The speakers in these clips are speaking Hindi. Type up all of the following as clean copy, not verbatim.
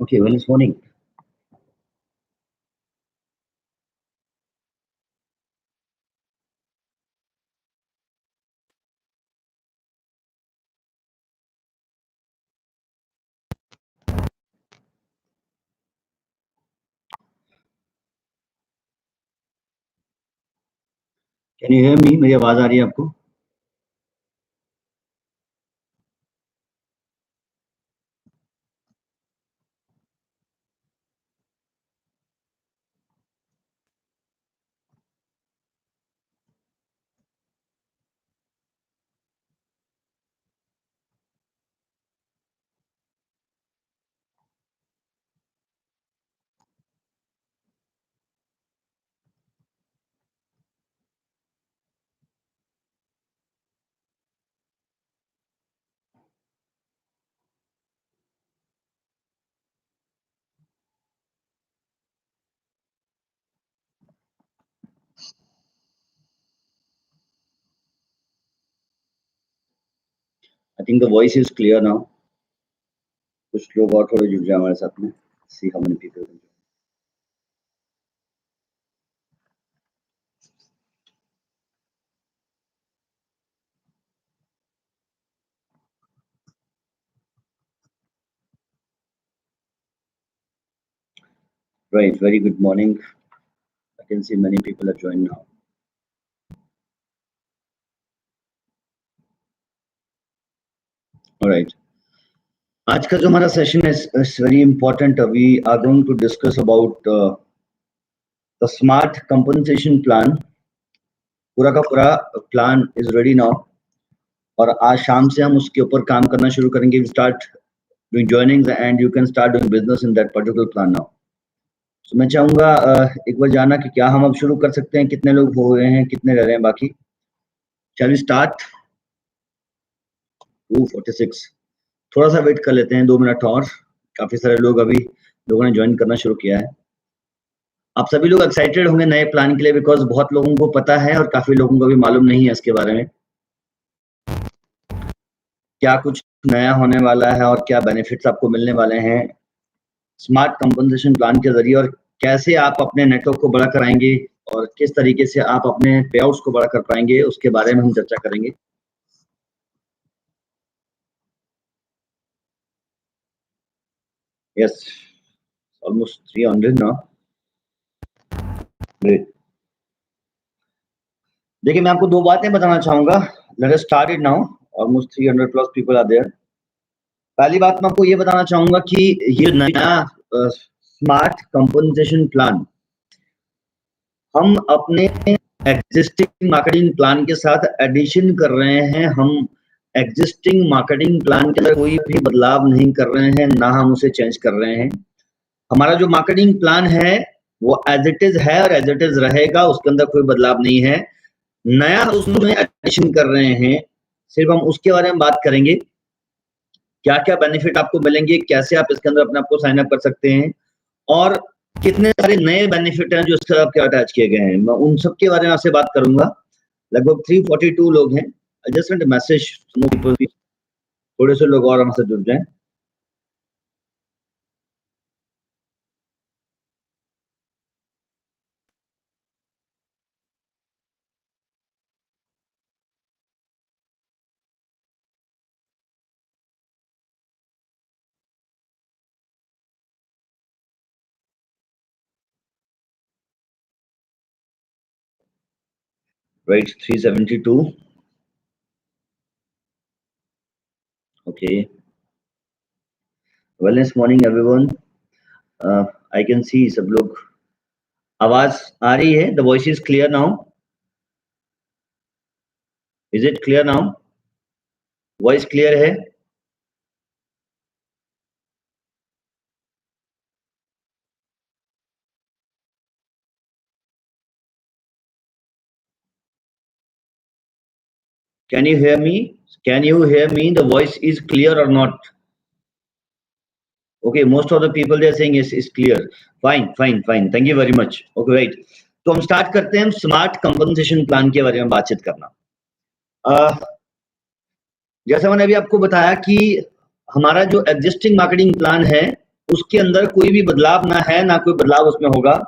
Okay, well, it's morning. Can you hear me? मेरी आवाज आ रही है आपको? I think the voice is clear now. कुछ लोग और थोड़े जुड़ जाए हमारे साथ में. See how many people can join. Right. Very good morning. I can see many people are joined now. All right. आज का जो हमारा सेशन है is very important. We are going to discuss about the smart compensation plan. पूरा का पूरा plan is ready now. और आज शाम से हम उसके ऊपर काम करना शुरू करेंगे. We start doing joinings and you can start doing business in that particular plan now. तो मैं चाहूंगा एक बार जानना कि क्या हम अब शुरू कर सकते हैं, कितने लोग हो गए हैं, कितने रह रहे हैं बाकी. Shall we start? 2:46. थोड़ा सा वेट कर लेते हैं 2 मिनट और. काफी सारे लोग अभी लोगों ने ज्वाइन करना शुरू किया है. आप सभी लोग एक्साइटेड होंगे नए प्लान के लिए बिकॉज बहुत लोगों को पता है और काफी लोगों को भी मालूम नहीं है इसके बारे में क्या कुछ नया होने वाला है और क्या बेनिफिट्स आपको मिलने वाले हैं स्मार्ट कंपनसेशन प्लान के जरिए और कैसे आप अपने नेटवर्क को बड़ा कराएंगे और किस तरीके से आप अपने पे आउट्स को बड़ा कर पाएंगे उसके बारे में हम चर्चा करेंगे. Yes, almost 300 now. Great. देखिए मैं आपको दो बातें बताना चाहूंगा. Let us start it now. Almost 300 plus people are there. पहली बात मैं आपको ये बताना चाहूंगा कि ये नया स्मार्ट कंपनसेशन प्लान हम अपने एग्जिस्टिंग मार्केटिंग प्लान के साथ एडिशन कर रहे हैं. हम एग्जिस्टिंग मार्केटिंग प्लान के अंदर कोई भी बदलाव नहीं कर रहे हैं, ना हम उसे चेंज कर रहे हैं. हमारा जो मार्केटिंग प्लान है वो एज इट इज है और एज इट इज रहेगा, उसके अंदर कोई बदलाव नहीं है. नया उसमें एडिशन कर रहे हैं, सिर्फ हम उसके बारे में बात करेंगे. क्या क्या बेनिफिट आपको मिलेंगे, कैसे आप इसके अंदर अपने आप को साइन अप कर सकते हैं और कितने सारे नए बेनिफिट हैं जो इसके साथ अटैच किए गए हैं. मैं उन सब के बारे में आपसे बात करूंगा. लगभग 342 लोग हैं. जस्ट सेंड मैसेज, थोड़े से लोग और हमसे जुड़ जाएं. Right, 372. Okay. Wellness morning everyone. I can see सब लोग आवाज आ रही है. The voice is clear now. Is it clear now? Voice clear है? Can you hear me? Can you hear me? The voice is clear or not? Okay, most of the people they are saying is clear. Fine, fine, fine. Thank you very much. Okay, right. तो हम स्टार्ट करते हैं स्मार्ट कंपनसेशन प्लान के बारे में बातचीत करना. जैसा मैंने अभी आपको बताया कि हमारा जो एग्जिस्टिंग मार्केटिंग प्लान है उसके अंदर कोई भी बदलाव ना है, ना कोई बदलाव उसमें होगा।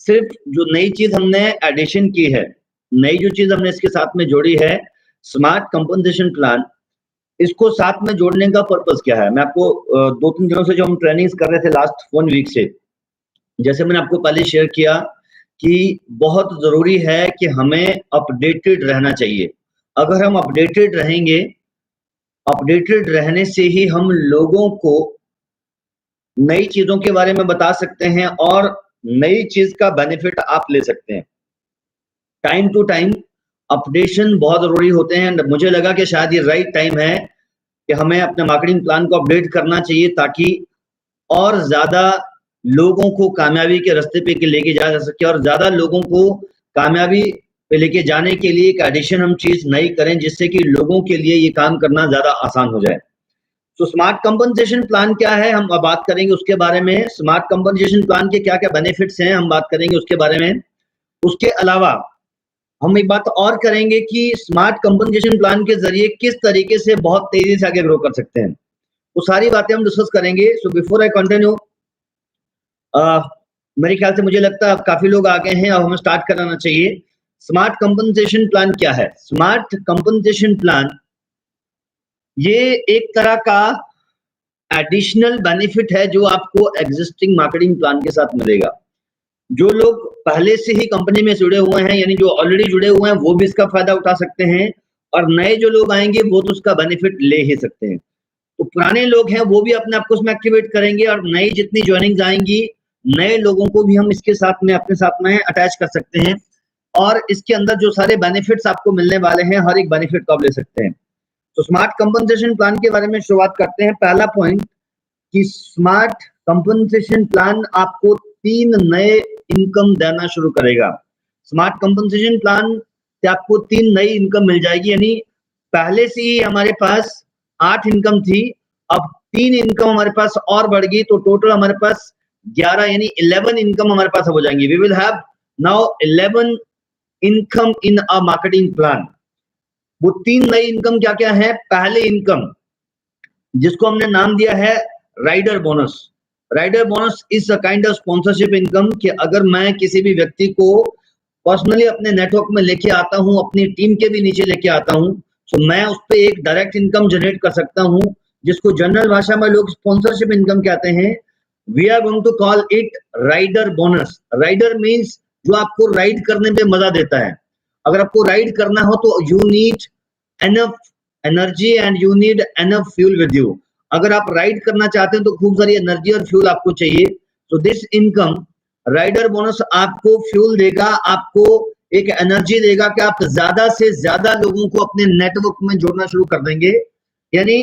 सिर्फ जो नई चीज हमने एडिशन की है, नई जो चीज हमने इसके साथ में जोड़ी है, स्मार्ट कंपनसेशन प्लान, इसको साथ में जोड़ने का पर्पस क्या है? मैं आपको 2-3 दिनों से जो हम ट्रेनिंग्स कर रहे थे लास्ट 1 वीक से, जैसे मैंने आपको पहले शेयर किया कि बहुत ज़रूरी है कि हमें अपडेटेड रहना चाहिए। अगर हम अपडेटेड रहेंगे, अपडेटेड रहने से ही हम लोगों को नई चीज़ों के बारे में बता सकते हैं और नई चीज़ का बेनिफिट आप ले सकते हैं। टाइम टू टाइम अपडेशन बहुत ज़रूरी होते हैं। मुझे लगा कि शायद ये राइट टाइम है कि हमें अपने मार्केटिंग प्लान को अपडेट करना चाहिए ताकि और ज़्यादा लोगों को कामयाबी के रास्ते पे लेके जाया जा सके और ज़्यादा लोगों को कामयाबी पे लेके जाने के लिए एक एडिशन हम चीज़ नई करें जिससे कि लोगों के लिए ये काम करना ज़्यादा आसान हो जाए। तो स्मार्ट कंपनसेशन प्लान क्या है, हम अब बात करेंगे उसके बारे में। स्मार्ट कंपनसेशन प्लान के क्या-क्या बेनिफिट्स हैं, हम बात करेंगे उसके बारे में। उसके अलावा हम एक बात और करेंगे कि स्मार्ट कंपनसेशन प्लान के ज़रिए किस तरीके से बहुत तेज़ी से आगे ग्रो कर सकते हैं। वो सारी बातें हम डिस्कस करेंगे। सो बिफोर आई कंटिन्यू, मेरे ख्याल से मुझे लगता है अब काफ़ी लोग आ गए हैं, अब हमें स्टार्ट कराना चाहिए। स्मार्ट कंपनसेशन प्लान क्या है? स्मार्ट कंपनसेशन प्लान ये एक तरह का एडिशनल बेनिफिट है जो आपको एग्जिस्टिंग मार्केटिंग प्लान के साथ मिलेगा। जो लोग पहले से ही कंपनी में जुड़े हुए हैं, यानी जो ऑलरेडी जुड़े हुए हैं, वो भी इसका फायदा उठा सकते हैं और नए जो लोग आएंगे वो तो उसका बेनिफिट ले ही सकते हैं। तो पुराने लोग हैं वो भी अपने आप को उसमें एक्टिवेट करेंगे और नई जितनी ज्वाइनिंग्स आएंगी, नए लोगों को भी हम इसके साथ में अपने साथ में अटैच कर सकते हैं और इसके अंदर जो सारे बेनिफिट्स आपको मिलने वाले हैं, हर एक बेनिफिट को आप ले सकते हैं। तो स्मार्ट कंपनसेशन प्लान के बारे में शुरुआत करते हैं। पहला पॉइंट कि स्मार्ट कंपनसेशन प्लान आपको 3 नए इनकम देना शुरू करेगा। स्मार्ट कंपनसेशन प्लान से आपको 3 नई इनकम मिल जाएगी, यानी पहले से ही हमारे पास 8 इनकम थी, अब 3 इनकम हमारे पास और बढ़ गई, तो टोटल हमारे पास 11 यानी 11 इनकम हमारे पास हो जाएंगी। We will have now 11 income in a marketing plan. वो 3 नई इनकम क्या-क्या है? पहले इनकम जिसको हमने नाम दिया है rider bonus. Rider bonus is a kind of sponsorship income कि अगर मैं किसी भी व्यक्ति को पर्सनली अपने नेटवर्क में लेके आता हूं, अपनी टीम के भी नीचे लेके आता हूं, तो मैं उस पर एक डायरेक्ट इनकम जनरेट कर सकता हूं जिसको जनरल भाषा में लोग स्पॉन्सरशिप इनकम कहते हैं। We are going to call it rider bonus. Rider means जो आपको राइड करने पे मजा देता है। अगर आपको राइड करना हो तो you need enough energy and you need enough fuel with you. अगर आप राइड करना चाहते हैं तो खूब सारी एनर्जी और फ्यूल आपको चाहिए। तो दिस इनकम राइडर बोनस आपको फ्यूल देगा, आपको एक एनर्जी देगा कि आप ज्यादा से ज्यादा लोगों को अपने नेटवर्क में जोड़ना शुरू कर देंगे। यानी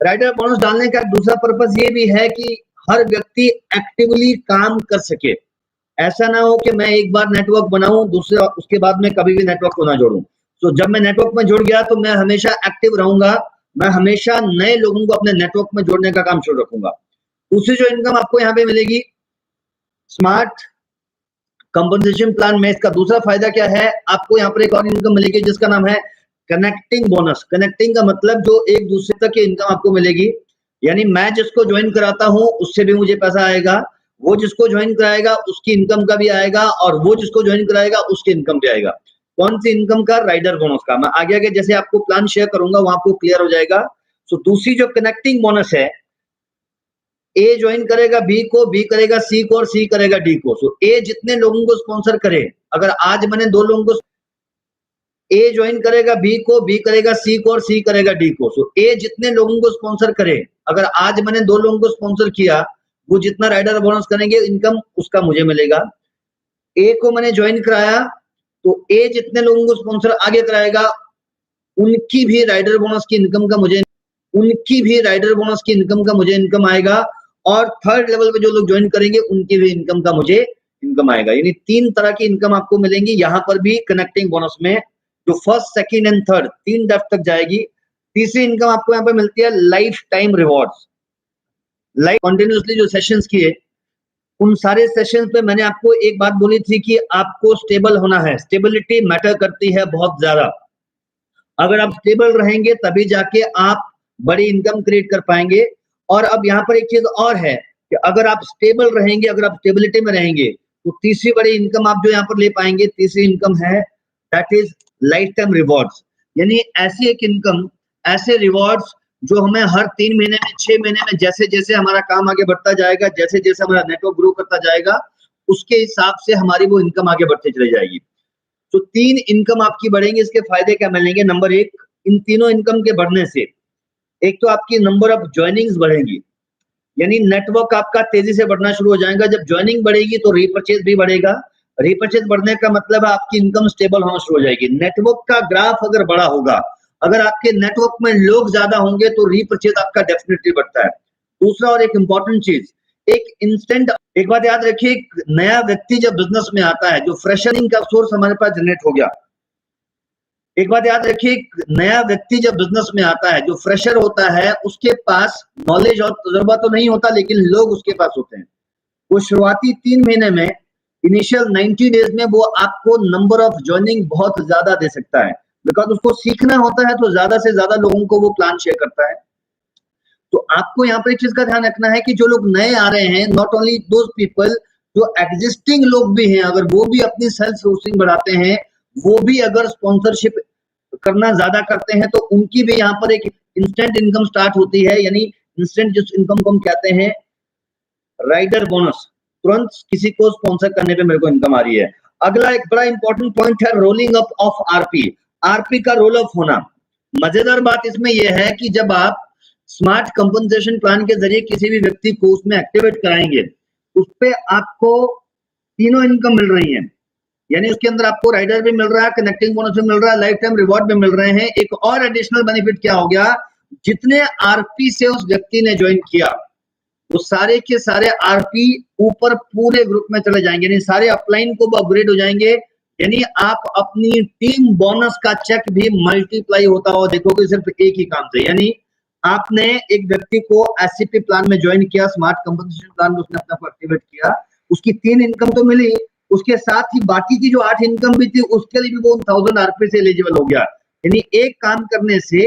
राइडर बोनस डालने का दूसरा पर्पस ये भी है कि हर व्यक्ति एक्टिवली काम कर सके। ऐसा ना हो कि मैं एक बार नेटवर्क बनाऊं, दूसरे उसके बाद में कभी भी नेटवर्क को ना जोड़ूं। तो जब मैं नेटवर्क में जुड़ गया तो मैं हमेशा एक्टिव रहूंगा, मैं हमेशा नए लोगों को अपने नेटवर्क में जोड़ने का काम शुरू रखूंगा। दूसरी जो इनकम आपको यहाँ पे मिलेगी स्मार्ट कंपनसेशन प्लान में, इसका दूसरा फायदा क्या है? आपको यहाँ पर एक और इनकम मिलेगी जिसका नाम है कनेक्टिंग बोनस। कनेक्टिंग का मतलब जो एक दूसरे तक की इनकम आपको मिलेगी, यानी मैं जिसको ज्वाइन कराता हूँ उससे भी मुझे पैसा आएगा, वो जिसको ज्वाइन कराएगा उसकी इनकम का भी आएगा और वो जिसको ज्वाइन कराएगा उसकी इनकम भी आएगा। कौन सी इनकम का? राइडर बोनस का। मैं आगे आगे जैसे आपको प्लान शेयर करूंगा वहां आपको क्लियर हो जाएगा। सो दूसरी जो कनेक्टिंग बोनस है, ए ज्वाइन करेगा बी को, बी करेगा सी को और सी करेगा डी को। सो ए जितने लोगों को स्पॉन्सर करे, अगर आज मैंने 2 लोगों को, ए ज्वाइन करेगा बी को, बी करेगा सी को और सी करेगा डी को। सो ए जितने लोगों को स्पॉन्सर करे, अगर आज मैंने 2 लोगों को स्पॉन्सर किया, वो जितना राइडर बोनस करेंगे इनकम उसका मुझे मिलेगा। ए को मैंने ज्वाइन कराया तो ए जितने लोगों को स्पॉन्सर आगे कराएगा उनकी भी राइडर बोनस की इनकम का मुझे इनकम आएगा और थर्ड लेवल पे जो लोग ज्वाइन करेंगे उनकी भी इनकम का मुझे इनकम आएगा। यानी 3 तरह की इनकम आपको मिलेंगी यहाँ पर भी कनेक्टिंग बोनस में, जो first, second and third 3 depth तक जाएगी। तीसरी इनकम आपको यहाँ पे मिलती है life time rewards. Life continuously जो सेशंस किए उन सारे सेशंस पे मैंने आपको एक बात बोली थी कि आपको स्टेबल होना है। स्टेबिलिटी मैटर करती है बहुत ज्यादा। अगर आप स्टेबल रहेंगे तभी जाके आप बड़ी इनकम क्रिएट कर पाएंगे। और अब यहाँ पर एक चीज और है कि अगर आप स्टेबल रहेंगे, अगर आप स्टेबिलिटी में रहेंगे, तो तीसरी बड़ी इनकम आप जो यहाँ पर ले पाएंगे, तीसरी इनकम है that is life time rewards. यानी ऐसी एक इनकम, ऐसे रिवॉर्ड्स जो हमें हर 3 महीने में, 6 महीने में, जैसे जैसे हमारा काम आगे बढ़ता जाएगा, जैसे जैसे हमारा नेटवर्क ग्रो करता जाएगा, उसके हिसाब से हमारी वो इनकम आगे बढ़ती चली जाएगी। तो 3 इनकम आपकी बढ़ेंगी। इसके फायदे क्या मिलेंगे? नंबर 1, इन तीनों इनकम के बढ़ने से एक तो आपकी नंबर ऑफ ज्वाइनिंग्स बढ़ेगी, यानी नेटवर्क आपका तेजी से बढ़ना शुरू हो जाएगा। जब ज्वाइनिंग बढ़ेगी तो रीपरचेज भी बढ़ेगा। रीपरचेज बढ़ने का मतलब है आपकी इनकम स्टेबल होना शुरू हो जाएगी। नेटवर्क का ग्राफ अगर बड़ा होगा, अगर आपके नेटवर्क में लोग ज्यादा होंगे तो रीपरचेज आपका डेफिनेटली बढ़ता है। दूसरा और एक इंपॉर्टेंट चीज, एक बात याद रखिए, एक नया व्यक्ति जब बिजनेस में आता है, जो फ्रेशरिंग का सोर्स हमारे पास जनरेट हो गया, एक बात याद रखिए, नया व्यक्ति जब बिजनेस में आता है, जो फ्रेशर होता है, उसके पास नॉलेज और तजुर्बा तो नहीं होता, लेकिन लोग उसके पास होते हैं। वो शुरुआती 3 महीने में, इनिशियल 90 डेज में वो आपको नंबर ऑफ ज्वाइनिंग बहुत ज्यादा दे सकता है, बिकॉज उसको सीखना होता है, तो ज्यादा से ज्यादा लोगों को वो प्लान शेयर करता है। तो आपको यहाँ पर एक चीज का ध्यान रखना है कि जो लोग नए आ रहे हैं, नॉट ओनली दोज पीपल, जो एग्जिस्टिंग लोग भी हैं, अगर वो भी अपनी सेल्फ सोर्सिंग बढ़ाते हैं, वो भी अगर स्पॉन्सरशिप करना ज्यादा करते हैं, तो उनकी भी यहाँ पर एक इंस्टेंट इनकम स्टार्ट होती है। यानी इंस्टेंट जिस इनकम को हम कहते हैं राइडर बोनस, तुरंत किसी को स्पॉन्सर करने पे मेरे को इनकम आ रही है। अगला एक बड़ा इंपॉर्टेंट पॉइंट है rolling up of RP. RP का रोल अप होना। मजेदार बात इसमें यह है कि जब आप स्मार्ट कंपनसेशन प्लान के जरिए किसी भी व्यक्ति को उसमें एक्टिवेट कराएंगे, उस पे आपको तीनों इनकम मिल रही है। यानी उसके अंदर आपको राइडर भी मिल रहा है, कनेक्टिंग बोनस भी मिल रहा है, लाइफ टाइम रिवॉर्ड भी मिल रहे हैं। एक और एडिशनल बेनिफिट क्या हो गया, जितने आरपी से उस व्यक्ति ने ज्वाइन किया, वो सारे के सारे आरपी ऊपर पूरे ग्रुप में चले जाएंगे, यानी सारे अपलाइन को अपग्रेड हो जाएंगे। यानी आप अपनी टीम बोनस का चेक भी मल्टीप्लाई होता हुआ देखोगे सिर्फ एक ही काम से। यानी आपने एक व्यक्ति को एससीपी प्लान में ज्वाइन किया, स्मार्ट कंपनसेशन प्लान में उसने अपने को एक्टिवेट किया, उसकी 3 इनकम तो मिली, उसके साथ ही बाकी की जो 8 इनकम भी थी, उसके लिए भी वो 1000 आरपी से एलिजिबल हो गया। यानी एक काम करने से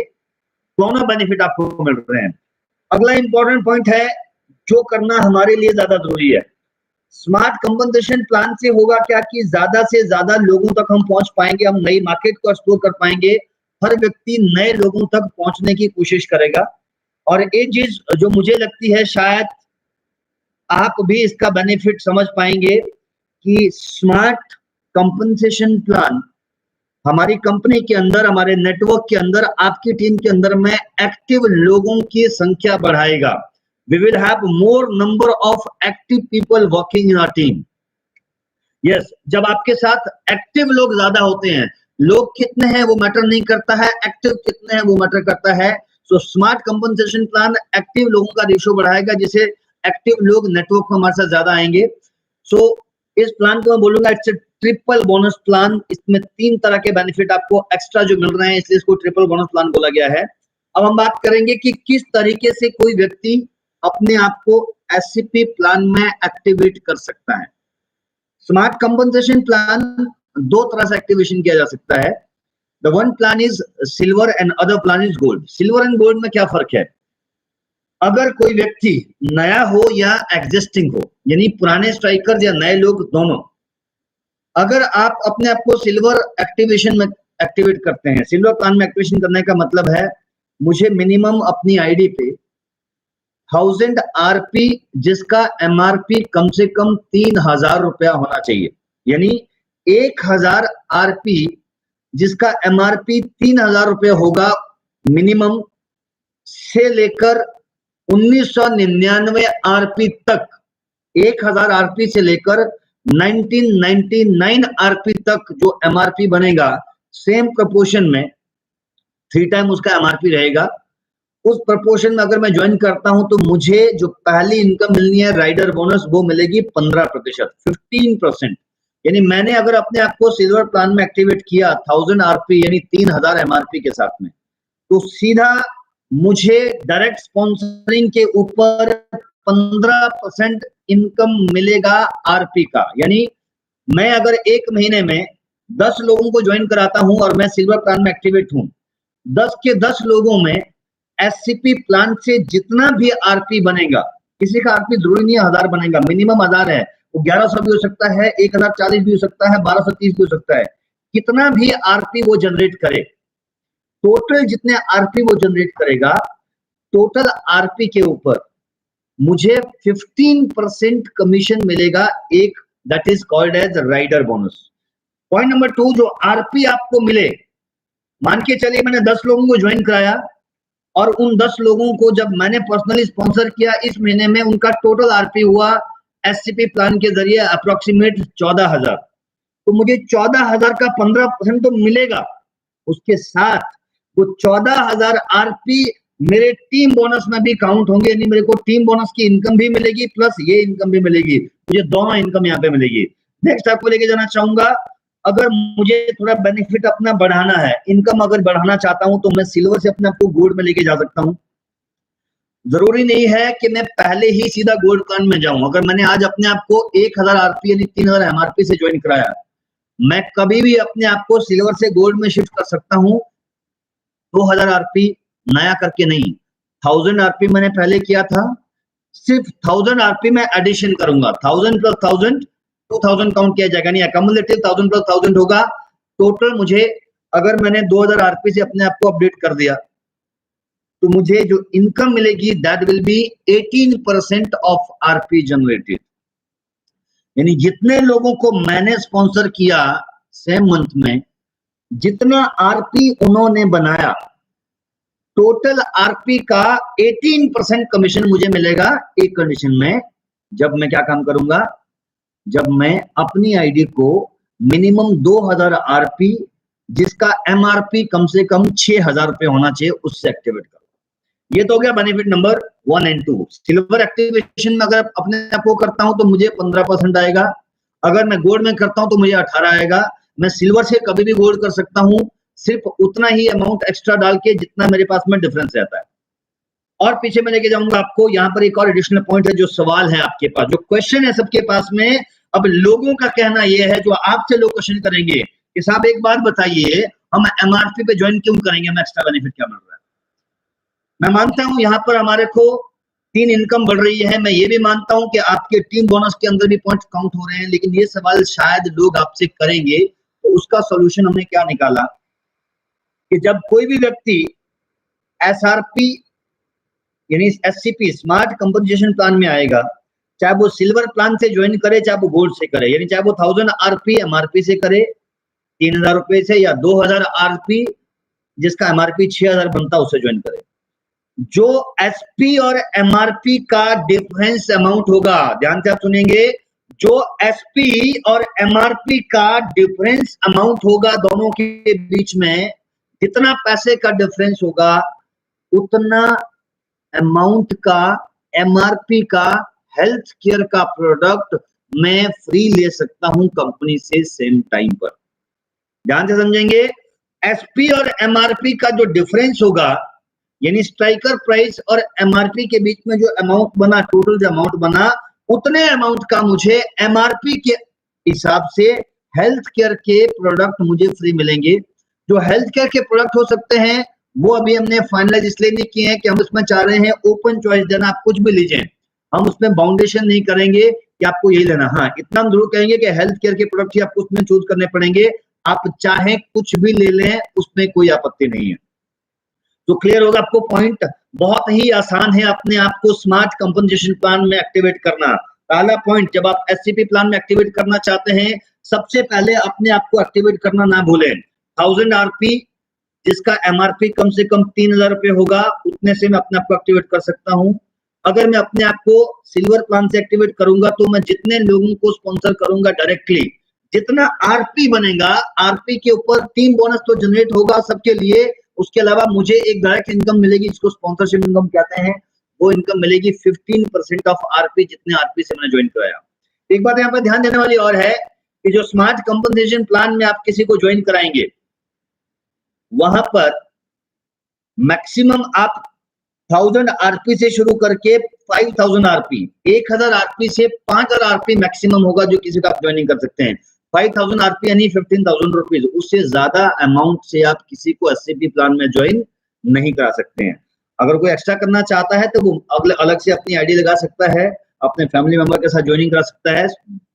दोनों बेनिफिट आपको मिल रहे हैं। अगला इंपॉर्टेंट पॉइंट है, जो करना हमारे लिए ज्यादा जरूरी है, स्मार्ट कंपनसेशन प्लान से होगा क्या कि ज्यादा से ज्यादा लोगों तक हम पहुंच पाएंगे, हम नई मार्केट को एक्सप्लोर कर पाएंगे। हर व्यक्ति नए लोगों तक पहुंचने की कोशिश करेगा। और एक चीज जो मुझे लगती है, शायद आप भी इसका बेनिफिट समझ पाएंगे कि स्मार्ट कंपनसेशन प्लान हमारी कंपनी के अंदर, हमारे नेटवर्क के अंदर, आपकी टीम के अंदर में एक्टिव लोगों की संख्या बढ़ाएगा। We will have more number of active people working in our team. Yes, जब आपके साथ एक्टिव लोग ज्यादा होते हैं, लोग कितने हैं वो मैटर नहीं करता है, एक्टिव कितने हैं वो मैटर करता है। So smart compensation plan active लोगों का रेशियो बढ़ाएगा, जिसे एक्टिव लोग नेटवर्क में हमारे साथ ज्यादा आएंगे। सो इस प्लान को मैं बोलूंगा it's a triple bonus plan. इसमें 3 तरह के बेनिफिट आपको एक्स्ट्रा जो मिल रहे हैं, इसलिए इसको ट्रिपल बोनस प्लान बोला गया है। अब हम बात करेंगे कि किस तरीके से कोई व्यक्ति अपने आप को एससीपी प्लान में एक्टिवेट कर सकता है। स्मार्ट कंपनसेशन प्लान 2 तरह से एक्टिवेशन किया जा सकता है। The one plan is silver and other plan is gold. Silver and gold में क्या फर्क है? अगर कोई व्यक्ति नया हो या एग्जिस्टिंग हो, यानी पुराने स्ट्राइकर या नए लोग दोनों, अगर आप अपने आप को सिल्वर एक्टिवेशन में एक्टिवेट करते हैं, सिल्वर प्लान में एक्टिवेशन करने का मतलब है मुझे मिनिमम अपनी आईडी पे 1000 आरपी, जिसका एमआरपी कम से कम 3000 रुपया होना चाहिए। यानी 1000 आरपी जिसका एमआरपी 3000 रुपया होगा मिनिमम, से लेकर 1999 आरपी तक, 1000 आरपी से लेकर 1999 आरपी तक जो एमआरपी बनेगा, सेम प्रोपोर्शन में 3 टाइम उसका एमआरपी रहेगा। उस प्रोपोर्शन में अगर मैं ज्वाइन करता हूं तो मुझे जो पहली इनकम मिलनी है राइडर बोनस, वो मिलेगी 15%, 15%। यानी मैंने अगर अपने आप को सिल्वर प्लान में एक्टिवेट किया 1000 आरपी यानी 3000 एमआरपी के साथ में, तो सीधा मुझे डायरेक्ट स्पॉन्सरिंग के ऊपर 15% इनकम मिलेगा आरपी का। यानी मैं अगर 1 महीने में 10 लोगों को ज्वाइन कराता हूं और मैं सिल्वर प्लान में एक्टिवेट हूं, 10 के 10 लोगों में एससीपी प्लान से जितना भी आरपी बनेगा, किसी का आरपी जरूरी नहीं है 1000 बनेगा, मिनिमम 1000 है, वो 1100 भी हो सकता है, 1040 भी हो सकता है, 1230 भी हो सकता है। कितना भी आरपी वो जनरेट करे, टोटल जितने आरपी वो जनरेट करेगा, टोटल आरपी के ऊपर मुझे 15% कमीशन मिलेगा, एक that is called as rider bonus. Point number 2, जो आरपी आपको मिले, मान के चलिए मैंने 10 लोगों को ज्वाइन कराया और उन 10 लोगों को जब मैंने पर्सनली स्पॉन्सर किया, इस महीने में उनका टोटल आरपी हुआ एससीपी प्लान के जरिए अप्रोक्सीमेट 14,000। तो मुझे 14,000 का 15% तो मिलेगा, उसके साथ वो 14,000 आरपी मेरे टीम बोनस में भी काउंट होंगे, यानी मेरे को टीम बोनस की इनकम भी मिलेगी प्लस ये इनकम भी मिलेगी, मुझे दोनों इनकम यहाँ पे मिलेगी। नेक्स्ट आपको लेके जाना चाहूंगा, अगर मुझे थोड़ा बेनिफिट अपना बढ़ाना है, इनकम अगर बढ़ाना चाहता हूं, तो मैं सिल्वर से अपने आपको गोल्ड में लेके जा सकता हूं। जरूरी नहीं है कि मैं पहले ही सीधा गोल्ड प्लान में जाऊं। अगर मैंने आज अपने आप को 1000 आरपी यानी 3000 एमआरपी से ज्वाइन कराया, मैं कभी भी अपने आप को सिल्वर से गोल्ड में शिफ्ट कर सकता हूं, 2000 आरपी नया करके नहीं। 1000 आरपी मैंने पहले किया था, सिर्फ 1000 आरपी में एडिशन करूंगा, 1000 प्लस 1000 2000 काउंट किया जाएगा, नहीं अकम्युलेटिव 1000 प्लस 1000 होगा। टोटल मुझे, अगर मैंने 2000 आरपी से अपने आप को अपडेट कर दिया, तो मुझे जो इनकम मिलेगी that will be 18% of RP generated. यानी जितने लोगों को मैंने स्पॉन्सर किया सेम मंथ में, जितना आरपी उन्होंने बनाया, टोटल आरपी का 18% कमीशन मुझे मिलेगा, एक कंडीशन में, जब मैं क्या काम करूंगा, जब मैं अपनी आईडी को मिनिमम 2000 आरपी जिसका एमआरपी कम से कम 6000 रुपए होना चाहिए, उससे एक्टिवेट करूं। ये तो हो गया benefit number 1 and 2। Silver activation में अगर अपने आप को करता हूं तो मुझे 15% आएगा, अगर मैं गोल्ड में करता हूं तो मुझे 18 आएगा। मैं सिल्वर से कभी भी गोल्ड कर सकता हूं, सिर्फ उतना ही अमाउंट एक्स्ट्रा डाल के जितना मेरे पास में डिफरेंस रहता है। और पीछे मैं लेके जाऊंगा आपको, यहाँ पर एक और एडिशनल पॉइंट है, जो सवाल है आपके पास, जो क्वेश्चन है सबके पास में। अब लोगों का कहना यह है, जो आपसे लोग क्वेश्चन करेंगे कि साहब एक बात बताइए, हम एमआरपी पे ज्वाइन क्यों करेंगे, हमें एक्स्ट्रा बेनिफिट क्या मिल रहा है। मैं मानता हूं यहाँ पर हमारे को 3 इनकम बढ़ रही है, मैं ये भी मानता हूं कि आपके टीम बोनस के अंदर भी पॉइंट काउंट हो रहे हैं, लेकिन ये सवाल शायद लोग आपसे करेंगे, तो उसका सोल्यूशन हमने क्या निकाला कि जब कोई भी व्यक्ति एसआरपी यानी एससीपी स्मार्ट कंपनसेशन प्लान में आएगा, चाहे वो सिल्वर प्लान से ज्वाइन करे, चाहे वो गोल्ड से करे, यानी चाहे वो 1000 आरपी एमआरपी से करे 3000 रुपए से, या 2000 आरपी जिसका एमआरपी 6000 बनता है उससे ज्वाइन करे, जो एसपी और एमआरपी का डिफरेंस अमाउंट होगा, ध्यान से आप सुनेंगे, जो एसपी और एमआरपी का डिफरेंस अमाउंट होगा दोनों के बीच में, जितना पैसे का डिफरेंस होगा उतना अमाउंट का एमआरपी का हेल्थ केयर का प्रोडक्ट मैं फ्री ले सकता हूं कंपनी से सेम टाइम पर। ध्यान से समझेंगे, एसपी और एमआरपी का जो डिफरेंस होगा, यानी स्ट्राइकर प्राइस और एमआरपी के बीच में जो अमाउंट बना, टोटल जो अमाउंट बना, उतने अमाउंट का मुझे एमआरपी के हिसाब से हेल्थ केयर के प्रोडक्ट मुझे फ्री मिलेंगे। जो हेल्थ केयर के प्रोडक्ट हो सकते हैं वो अभी हमने फाइनलाइज इसलिए नहीं किए हैं कि हम उसमें चाह रहे हैं ओपन चॉइस देना, आप कुछ भी लीजिए, हम उसमें बाउंडेशन नहीं करेंगे कि आपको यही लेना। हाँ, इतना हम जरूर कहेंगे कि हेल्थ केयर के प्रोडक्ट ही आपको उसमें चूज करने पड़ेंगे, आप चाहे कुछ भी ले लें, उसमें कोई आपत्ति नहीं है। तो क्लियर होगा आपको पॉइंट, बहुत ही आसान है अपने आप को स्मार्ट कंपनसेशन प्लान में एक्टिवेट करना। पहला पॉइंट, जब आप एससीपी प्लान में एक्टिवेट करना चाहते हैं, सबसे पहले अपने आप को एक्टिवेट करना ना भूलें। 1000 आरपी जिसका एमआरपी कम से कम 3000 रुपए होगा, उतने से मैं अपने आप को एक्टिवेट कर सकता हूं। अगर मैं अपने आप को सिल्वर प्लान से एक्टिवेट करूंगा तो मैं जितने लोगों को स्पॉन्सर करूंगा डायरेक्टली, जितना आरपी बनेगा, आरपी के ऊपर टीम बोनस तो जनरेट होगा सबके लिए, उसके अलावा मुझे एक डायरेक्ट इनकम मिलेगी, जिसको स्पॉन्सरशिप इनकम कहते हैं, वो इनकम मिलेगी 15% ऑफ आरपी, जितने आरपी से मैंने ज्वाइन कराया। एक बात यहाँ पर ध्यान देने वाली और है कि जो स्मार्ट कंपनसेशन प्लान में आप किसी को ज्वाइन कराएंगे, वहां पर मैक्सिमम आप 1000 आरपी से शुरू करके 5000 आरपी, 1000 आरपी से 5000 आरपी मैक्सिमम होगा जो किसी का आप ज्वाइनिंग कर सकते हैं। 5000 आरपी यानी 15,000 रुपीज, उससे ज्यादा अमाउंट से आप किसी को एससीपी प्लान में ज्वाइन नहीं करा सकते हैं। अगर कोई एक्स्ट्रा करना चाहता है तो वो अलग से अपनी आईडी लगा सकता है, अपने फैमिली मेंबर के साथ ज्वाइनिंग करा सकता है,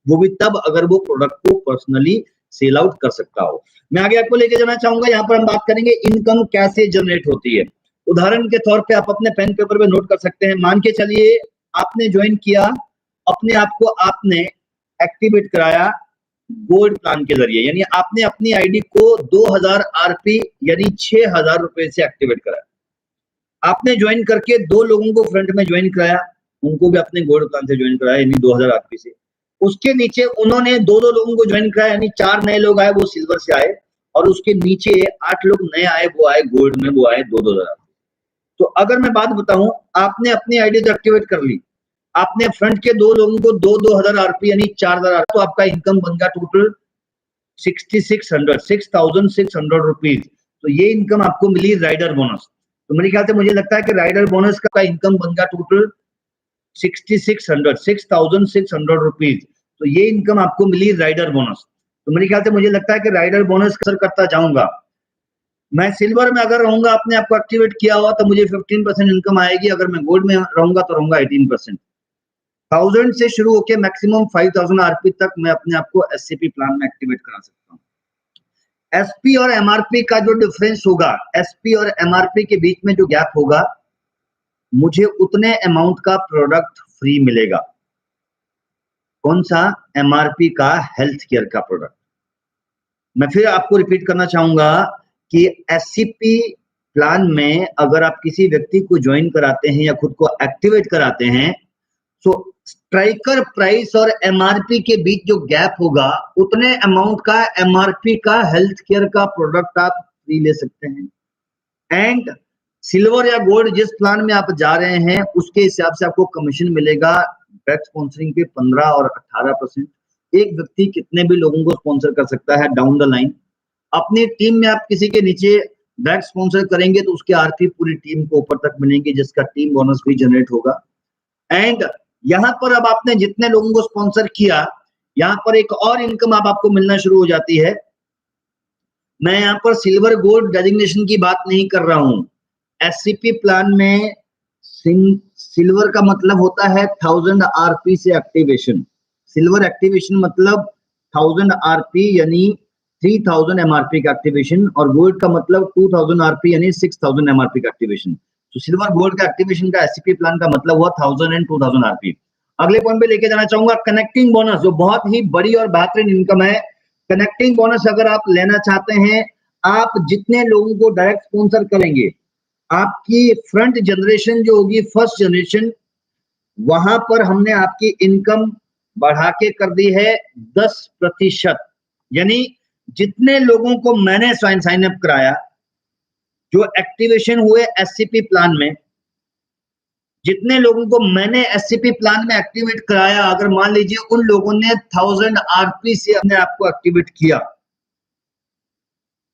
वो भी तब अगर वो प्रोडक्ट को पर्सनली सेल आउट कर सकता हो। मैं आगे आपको लेके जाना चाहूंगा, यहाँ पर हम बात करेंगे इनकम कैसे जनरेट होती है। उदाहरण के तौर पे आप अपने पेन पेपर पे नोट कर सकते हैं। मान के चलिए आपने ज्वाइन किया, अपने आप को आपने एक्टिवेट कराया गोल्ड प्लान के जरिए, यानी आपने अपनी आईडी को 2000 आरपी यानी 6000 रुपए से एक्टिवेट कराया। आपने ज्वाइन करके 2 लोगों को फ्रंट में ज्वाइन कराया, उनको भी अपने गोल्ड प्लान से ज्वाइन कराया यानी 2000 आरपी से। उसके नीचे उन्होंने 2-2 लोगों को ज्वाइन कराया यानी 4 नए लोग आए, वो सिल्वर से आए, और उसके नीचे 8 लोग नए आए, वो आए गोल्ड में, वो आए 2-2000। तो अगर मैं बात बताऊं, आपने अपनी आईडी तो एक्टिवेट कर ली, आपने फ्रंट के 2 लोगों को 2-2000 आरपी यानी 4000, तो आपका इनकम बन गया टोटल 6600 रुपीज। तो ये इनकम आपको मिली राइडर बोनस। तो मेरे ख्याल से मुझे लगता है कि राइडर बोनस का इनकम बन गया टोटल 6600 रुपीज। तो ये इनकम आपको मिली राइडर बोनस। तो मेरे ख्याल से मुझे लगता है कि राइडर बोनस करता जाऊंगा। मैं सिल्वर में अगर रहूंगा, अपने आप को एक्टिवेट किया हुआ, तो मुझे 15% इनकम आएगी। अगर मैं गोल्ड में रहूंगा तो रहूंगा 18%। 1000 से शुरू होकर मैक्सिमम 5000 आरपी तक मैं अपने आप को एससीपी प्लान में एक्टिवेट करा सकता हूँ। एसपी और एमआरपी का जो डिफरेंस होगा, एसपी और एमआरपी के बीच में जो गैप होगा, मुझे उतने अमाउंट का प्रोडक्ट फ्री मिलेगा। कौन सा? एमआरपी का हेल्थ केयर का प्रोडक्ट। मैं फिर आपको रिपीट करना चाहूंगा कि एससीपी प्लान में अगर आप किसी व्यक्ति को ज्वाइन कराते हैं या खुद को एक्टिवेट कराते हैं, तो स्ट्राइकर प्राइस और एमआरपी के बीच जो गैप होगा, उतने अमाउंट का एमआरपी का हेल्थ केयर का प्रोडक्ट आप फ्री ले सकते हैं। एंड सिल्वर या गोल्ड जिस प्लान में आप जा रहे हैं, उसके हिसाब से आपको कमीशन मिलेगा डायरेक्ट स्पॉन्सरिंग पे 15 और 18%। एक व्यक्ति कितने भी लोगों को स्पॉन्सर कर सकता है डाउन द लाइन। अपनी टीम में आप किसी के नीचे डायरेक्ट स्पॉन्सर करेंगे तो उसके आरपी पूरी टीम को ऊपर तक मिलेंगे, जिसका टीम बोनस भी जनरेट होगा। एंड यहाँ पर अब आपने जितने लोगों को स्पॉन्सर किया, यहाँ पर एक और इनकम आपको मिलना शुरू हो जाती है। मैं यहाँ पर सिल्वर गोल्ड डेजिग्नेशन की बात नहीं कर रहा हूं। एससीपी प्लान में सिल्वर का मतलब होता है 1000 आरपी से एक्टिवेशन। सिल्वर एक्टिवेशन मतलब 1000 आरपी यानी 3000 एमआरपी का एक्टिवेशन, और गोल्ड का मतलब 2000 आरपी यानी 6000 एमआरपी का एक्टिवेशन। तो सिल्वर गोल्ड का एक्टिवेशन का एससीपी प्लान का मतलब हुआ 1000 एंड 2000 आरपी। अगले पॉइंट पे लेके जाना चाहूंगा कनेक्टिंग बोनस, जो बहुत ही बड़ी और बेहतरीन इनकम है। कनेक्टिंग बोनस अगर आप लेना चाहते हैं, आप जितने लोगों को डायरेक्ट स्पॉन्सर करेंगे, आपकी फ्रंट जनरेशन जो होगी, फर्स्ट जनरेशन, वहां पर हमने आपकी इनकम बढ़ा के कर दी है 10%। यानी जितने लोगों को मैंने साइन अप कराया, जो एक्टिवेशन हुए एससीपी प्लान में, जितने लोगों को मैंने एससीपी प्लान में एक्टिवेट कराया, अगर मान लीजिए उन लोगों ने 1000 आरपी से अपने आप को एक्टिवेट किया,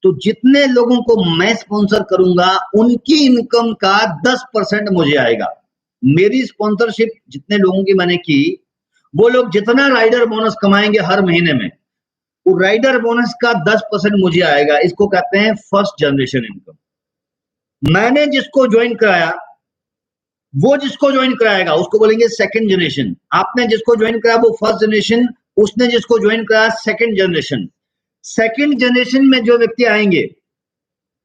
तो जितने लोगों को मैं स्पॉन्सर करूंगा उनकी इनकम का 10% मुझे आएगा। मेरी स्पॉन्सरशिप जितने लोगों की मैंने की, वो लोग जितना राइडर बोनस कमाएंगे हर महीने में, वो राइडर बोनस का 10% मुझे आएगा। इसको कहते हैं फर्स्ट जनरेशन इनकम। मैंने जिसको ज्वाइन कराया, वो जिसको ज्वाइन कराएगा उसको बोलेंगे सेकंड जनरेशन। आपने जिसको ज्वाइन कराया वो फर्स्ट जनरेशन, उसने जिसको ज्वाइन कराया सेकंड जनरेशन। सेकंड जनरेशन में जो व्यक्ति आएंगे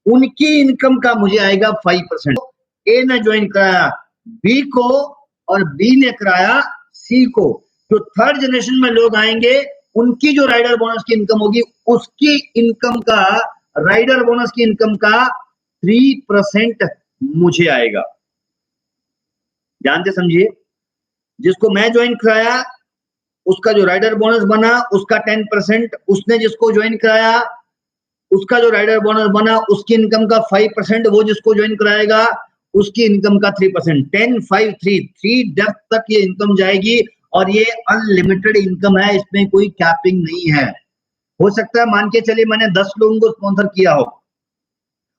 उनकी इनकम का मुझे आएगा 5%। ए ने ज्वाइन कराया बी को और बी ने कराया सी को। जो थर्ड जनरेशन में लोग आएंगे, उनकी जो राइडर बोनस की इनकम होगी, उसकी इनकम का, राइडर बोनस की इनकम का 3% मुझे आएगा। ध्यान से समझिए, जिसको मैं ज्वाइन कराया उसका जो राइडर बोनस बना उसका 10%, उसने जिसको ज्वाइन कराया उसका जो राइडर बोनस बना उसकी इनकम का 5%, वो जिसको ज्वाइन कराएगा उसकी इनकम का 3%। 10, 5, 3 डेप्थ तक ये इनकम जाएगी, और ये अनलिमिटेड इनकम है, इसमें कोई कैपिंग नहीं है। हो सकता है मान के चलिए मैंने 10 लोगों को स्पॉन्सर किया हो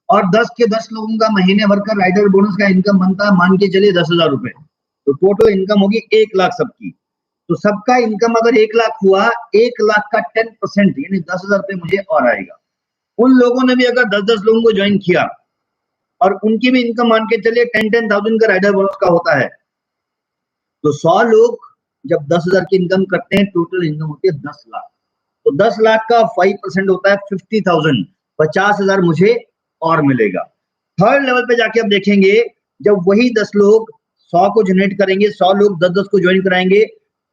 और 10 के 10 लोगों का महीने भर का राइडर बोनस का इनकम बनता है, मान के चलिए 10,000 रुपए, तो टोटल इनकम होगी 1 लाख सबकी। तो सबका इनकम अगर 1 लाख हुआ, 1 लाख का 10% यानी 10,000 रुपए मुझे और आएगा। उन लोगों ने भी अगर 10-10 लोगों को ज्वाइन किया और उनकी भी इनकम मान के चलिए 10,000 का राइडर बोनस का होता है। तो 100 लोग जब 10,000 की इनकम करते हैं, टोटल इनकम होती है 10 लाख। तो 10 लाख का 5% होता है 50,000, 50,000 मुझे और मिलेगा। थर्ड लेवल पे जाके आप देखेंगे, जब वही 10 लोग 100 को जनरेट करेंगे, 100 लोग 10-10 को ज्वाइन कराएंगे,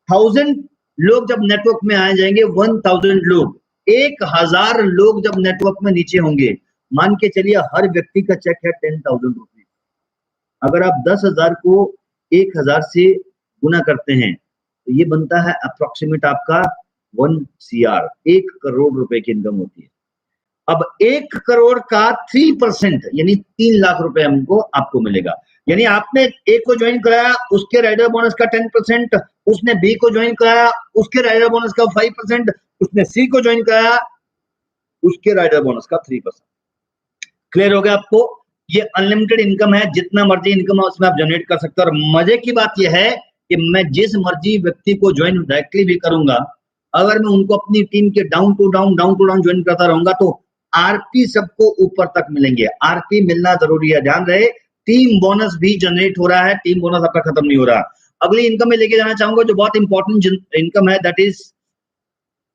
1000 लोग जब नेटवर्क में आ जाएंगे, 1000 लोग, 1000 लोग जब नेटवर्क में नीचे होंगे, मान के चलिए हर व्यक्ति का चेक है 10,000 रुपीज। अगर आप 10,000 को 1000 से गुना करते हैं तो ये बनता है अप्रोक्सीमेट आपका 1 CR, 1 करोड़ रुपए की इनकम होती है। अब 1 करोड़ का 3% यानी 3 लाख रुपए हमको आपको मिलेगा। यानी आपने ए को ज्वाइन कराया, उसके राइडर बोनस का 10%, उसने बी को ज्वाइन कराया, उसके राइडर बोनस का 5%, उसने सी को ज्वाइन कराया, उसके राइडर बोनस का 3%। क्लियर हो गया आपको? ये अनलिमिटेड इनकम है, जितना मर्जी इनकम है उसमें आप जनरेट कर सकते हो। और मजे की बात यह है कि मैं जिस मर्जी व्यक्ति को ज्वाइन डायरेक्टली भी करूंगा, अगर मैं उनको अपनी टीम के डाउन टू डाउन ज्वाइन करता रहूंगा तो आरपी सबको ऊपर तक मिलेंगे। आरपी मिलना जरूरी है, ध्यान रहे। टीम बोनस भी जनरेट हो रहा है, टीम बोनस आपका खत्म नहीं हो रहा। अगली इनकम में लेके जाना चाहूंगा जो बहुत इंपॉर्टेंट इनकम है, दैट इज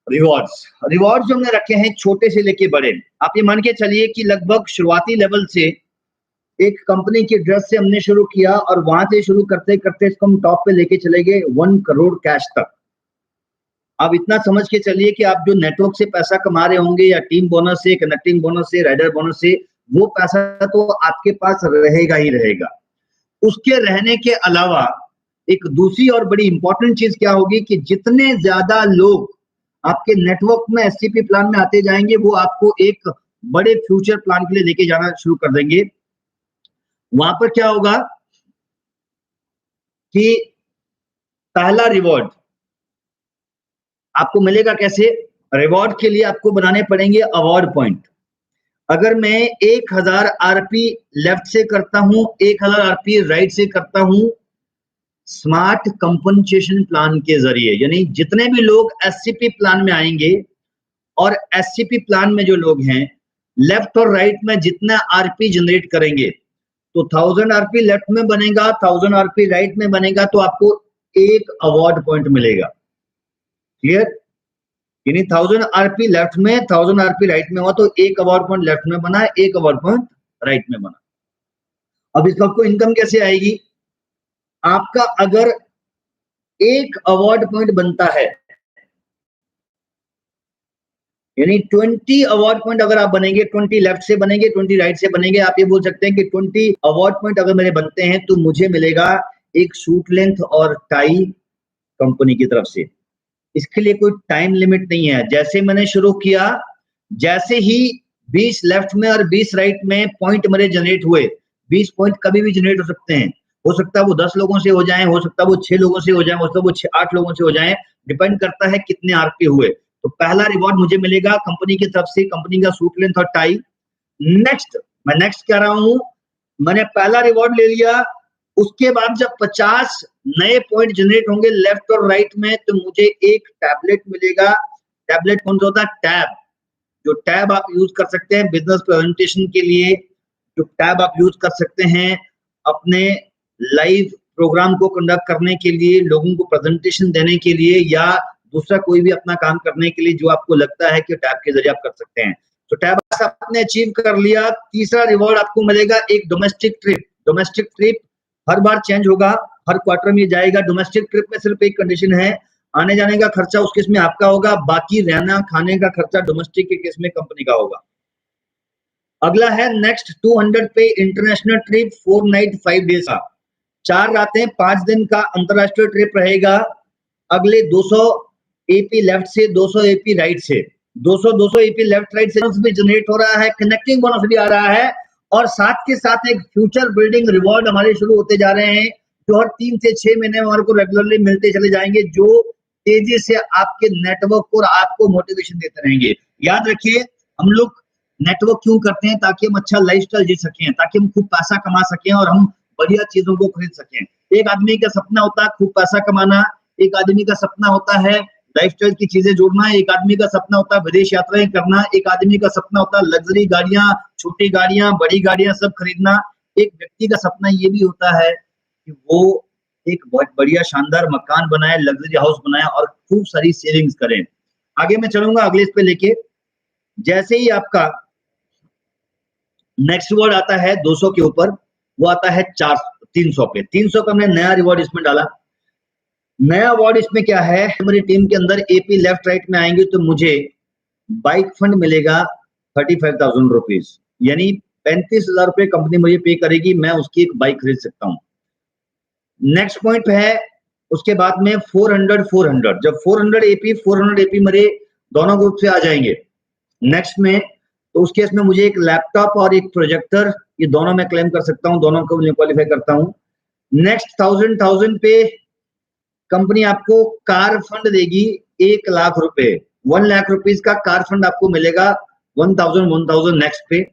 रिवॉर्ड्स। रिवॉर्ड्स जो हमने रखे हैं छोटे से लेके बड़े, आप ये मान के चलिए कि लगभग शुरुआती लेवल से एक कंपनी की ड्रेस से हमने शुरू किया और वहां से शुरू करते करते इसको हम टॉप पे लेके चले गए 1 करोड़ कैश तक। आप इतना समझ के चलिए कि आप जो नेटवर्क से पैसा कमा रहे होंगे या टीम बोनस से, कनेक्टिंग बोनस से, राइडर बोनस से, वो पैसा तो आपके पास रहेगा ही रहेगा। उसके रहने के अलावा एक दूसरी और बड़ी इंपॉर्टेंट चीज क्या होगी कि जितने ज्यादा लोग आपके नेटवर्क में एससीपी प्लान में आते जाएंगे, वो आपको एक बड़े फ्यूचर प्लान के लिए लेके जाना शुरू कर देंगे। वहां पर क्या होगा कि पहला रिवॉर्ड आपको मिलेगा कैसे? रिवॉर्ड के लिए आपको बनाने पड़ेंगे अवार्ड पॉइंट। अगर मैं 1000 आरपी लेफ्ट से करता हूं, 1000 आरपी राइट से करता हूं, स्मार्ट कंपनसेशन प्लान के जरिए, यानी जितने भी लोग एससीपी प्लान में आएंगे और एससीपी प्लान में जो लोग हैं, लेफ्ट और राइट में जितना आरपी जनरेट करेंगे, तो 1000 आरपी लेफ्ट में बनेगा, 1000 आरपी राइट में बनेगा, तो आपको एक अवार्ड पॉइंट मिलेगा। क्लियर? यानी 1000 आरपी लेफ्ट में, 1000 आरपी राइट में हुआ तो एक अवार्ड पॉइंट लेफ्ट में बना, एक अवार्ड पॉइंट राइट में बना। अब इस आपको इनकम कैसे आएगी? आपका अगर एक अवार्ड पॉइंट बनता है, यानी 20 अवार्ड पॉइंट अगर आप बनेंगे, 20 लेफ्ट से बनेंगे, 20 राइट से बनेंगे, आप ये बोल सकते हैं कि 20 अवार्ड पॉइंट अगर मेरे बनते हैं तो मुझे मिलेगा एक सूट लेंथ और टाई कंपनी की तरफ से। इसके लिए कोई टाइम लिमिट नहीं है। जैसे मैंने शुरू किया, जैसे ही 20 लेफ्ट में और 20 राइट में पॉइंट मेरे जनरेट हुए, 20 पॉइंट कभी भी जनरेट हो सकते हैं। हो सकता है वो 10 लोगों से हो जाएं, हो सकता है वो 6 लोगों से हो जाएं, हो सकता है वो 8 लोगों से हो जाएं, डिपेंड करता है कितने आरपी हुए। तो पहला रिवॉर्ड मुझे मिलेगा कंपनी की तरफ से, कंपनी का सूट लेंथ और टाई। मैं नेक्स्ट कह रहा हूं, मैंने पहला रिवॉर्ड ले लिया, उसके बाद जब 50 नए पॉइंट जनरेट होंगे लेफ्ट और राइट में, तो मुझे एक टैबलेट मिलेगा। टैबलेट कौन सा होता है? टैब। जो टैब आप यूज कर सकते हैं बिजनेस प्रेजेंटेशन के लिए, जो टैब आप यूज कर सकते हैं अपने लाइव प्रोग्राम को कंडक्ट करने के लिए, लोगों को प्रेजेंटेशन देने के लिए, या दूसरा कोई भी अपना काम करने के लिए जो आपको लगता है कि टैब के जरिए आप कर सकते हैं। तो टैब आपने अचीव कर लिया। तीसरा रिवॉर्ड आपको मिलेगा एक डोमेस्टिक ट्रिप। डोमेस्टिक ट्रिप हर बार चेंज होगा, हर क्वार्टर में जाएगा। डोमेस्टिक ट्रिप में सिर्फ एक कंडीशन है, आने जाने का खर्चा उस केस में आपका होगा, बाकी रहना खाने का खर्चा डोमेस्टिक के केस में कंपनी का होगा। अगला है नेक्स्ट 200 पे इंटरनेशनल ट्रिप 4 नाइट 5 डेज का, 4 रातें 5 दिन का अंतरराष्ट्रीय ट्रिप रहेगा। अगले 200 एपी लेफ्ट से, 200 एपी राइट से, 200 एपी लेफ्ट राइट से भी जनरेट हो रहा है, कनेक्टिंग बोनस भी आ रहा है, और साथ के साथ एक फ्यूचर बिल्डिंग रिवॉर्ड हमारे शुरू होते जा रहे हैं, जो हर 3 से 6 महीने में हमारे को रेगुलरली मिलते चले जाएंगे, जो तेजी से आपके नेटवर्क को और आपको मोटिवेशन देते रहेंगे। याद रखिए, हम लोग नेटवर्क क्यों करते हैं? ताकि हम अच्छा लाइफस्टाइल जी सकें, ताकि हम खूब पैसा कमा सकें और हम बढ़िया चीजों को खरीद सकें। एक आदमी का सपना होता है खूब पैसा कमाना, एक आदमी का सपना होता है लाइफस्टाइल की चीजें जोड़ना। एक आदमी का सपना होता है विदेश यात्राएं करना, एक आदमी का सपना होता है लग्जरी गाड़ियां, छोटी गाड़ियां, बड़ी गाड़ियां सब खरीदना। एक व्यक्ति का सपना ये भी होता है कि वो एक बहुत बढ़िया शानदार मकान बनाए, लग्जरी हाउस बनाए और खूब सारी सेविंग्स करें। आगे मैं चलूंगा अगले इस पे लेके। जैसे ही आपका नेक्स्ट रिवॉर्ड आता है 200 के ऊपर, वो आता है 300 पे। 300 का हमने नया रिवॉर्ड इसमें डाला। नया अवार्ड इसमें क्या है, मेरी टीम के अंदर एपी लेफ्ट राइट में आएंगे तो मुझे बाइक फंड मिलेगा 35,000 रुपीज, यानी 35,000 रुपए कंपनी मुझे पे करेगी, मैं उसकी एक बाइक खरीद सकता हूँ। नेक्स्ट पॉइंट है उसके बाद में 400 जब 400 एपी मेरे दोनों ग्रुप से आ जाएंगे नेक्स्ट में, तो उस केस में मुझे एक लैपटॉप और एक प्रोजेक्टर, ये दोनों मैं क्लेम कर सकता हूँ, दोनों को मैं क्वालिफाई करता हूँ। नेक्स्ट 1000 पे कंपनी आपको कार फंड देगी 1 लाख रुपए, 1 लाख रुपीज का कार फंड आपको मिलेगा 1000 नेक्स्ट पे।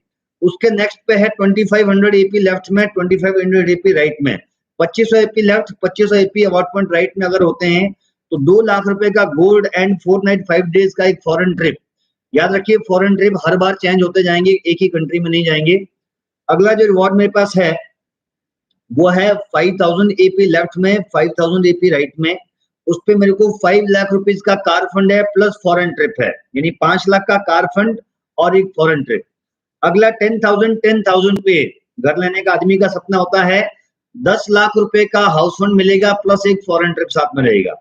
उसके नेक्स्ट पे है 2500 एपी लेफ्ट में, 2500 एपी राइट में। 2500 AP left, 2500 AP award point right में अगर होते हैं तो 2 लाख रुपए का गोल्ड एंड 4 नाइट 5 डेज का एक फॉरेन ट्रिप। याद रखिए फॉरेन ट्रिप हर बार चेंज होते जाएंगे, एक ही कंट्री में नहीं जाएंगे। अगला जो रिवॉर्ड मेरे पास है वो है 5000 एपी लेफ्ट में, 5000 एपी राइट में। उस पे मेरे को 5 लाख रुपीज का कार फंड है प्लस फॉरेन ट्रिप है, यानी 5 लाख का कार फंड और एक फॉरेन ट्रिप। अगला 10,000 पे घर लेने का आदमी का सपना होता है, 10 लाख रुपए का हाउस फंड मिलेगा प्लस एक फॉरेन ट्रिप साथ में रहेगा।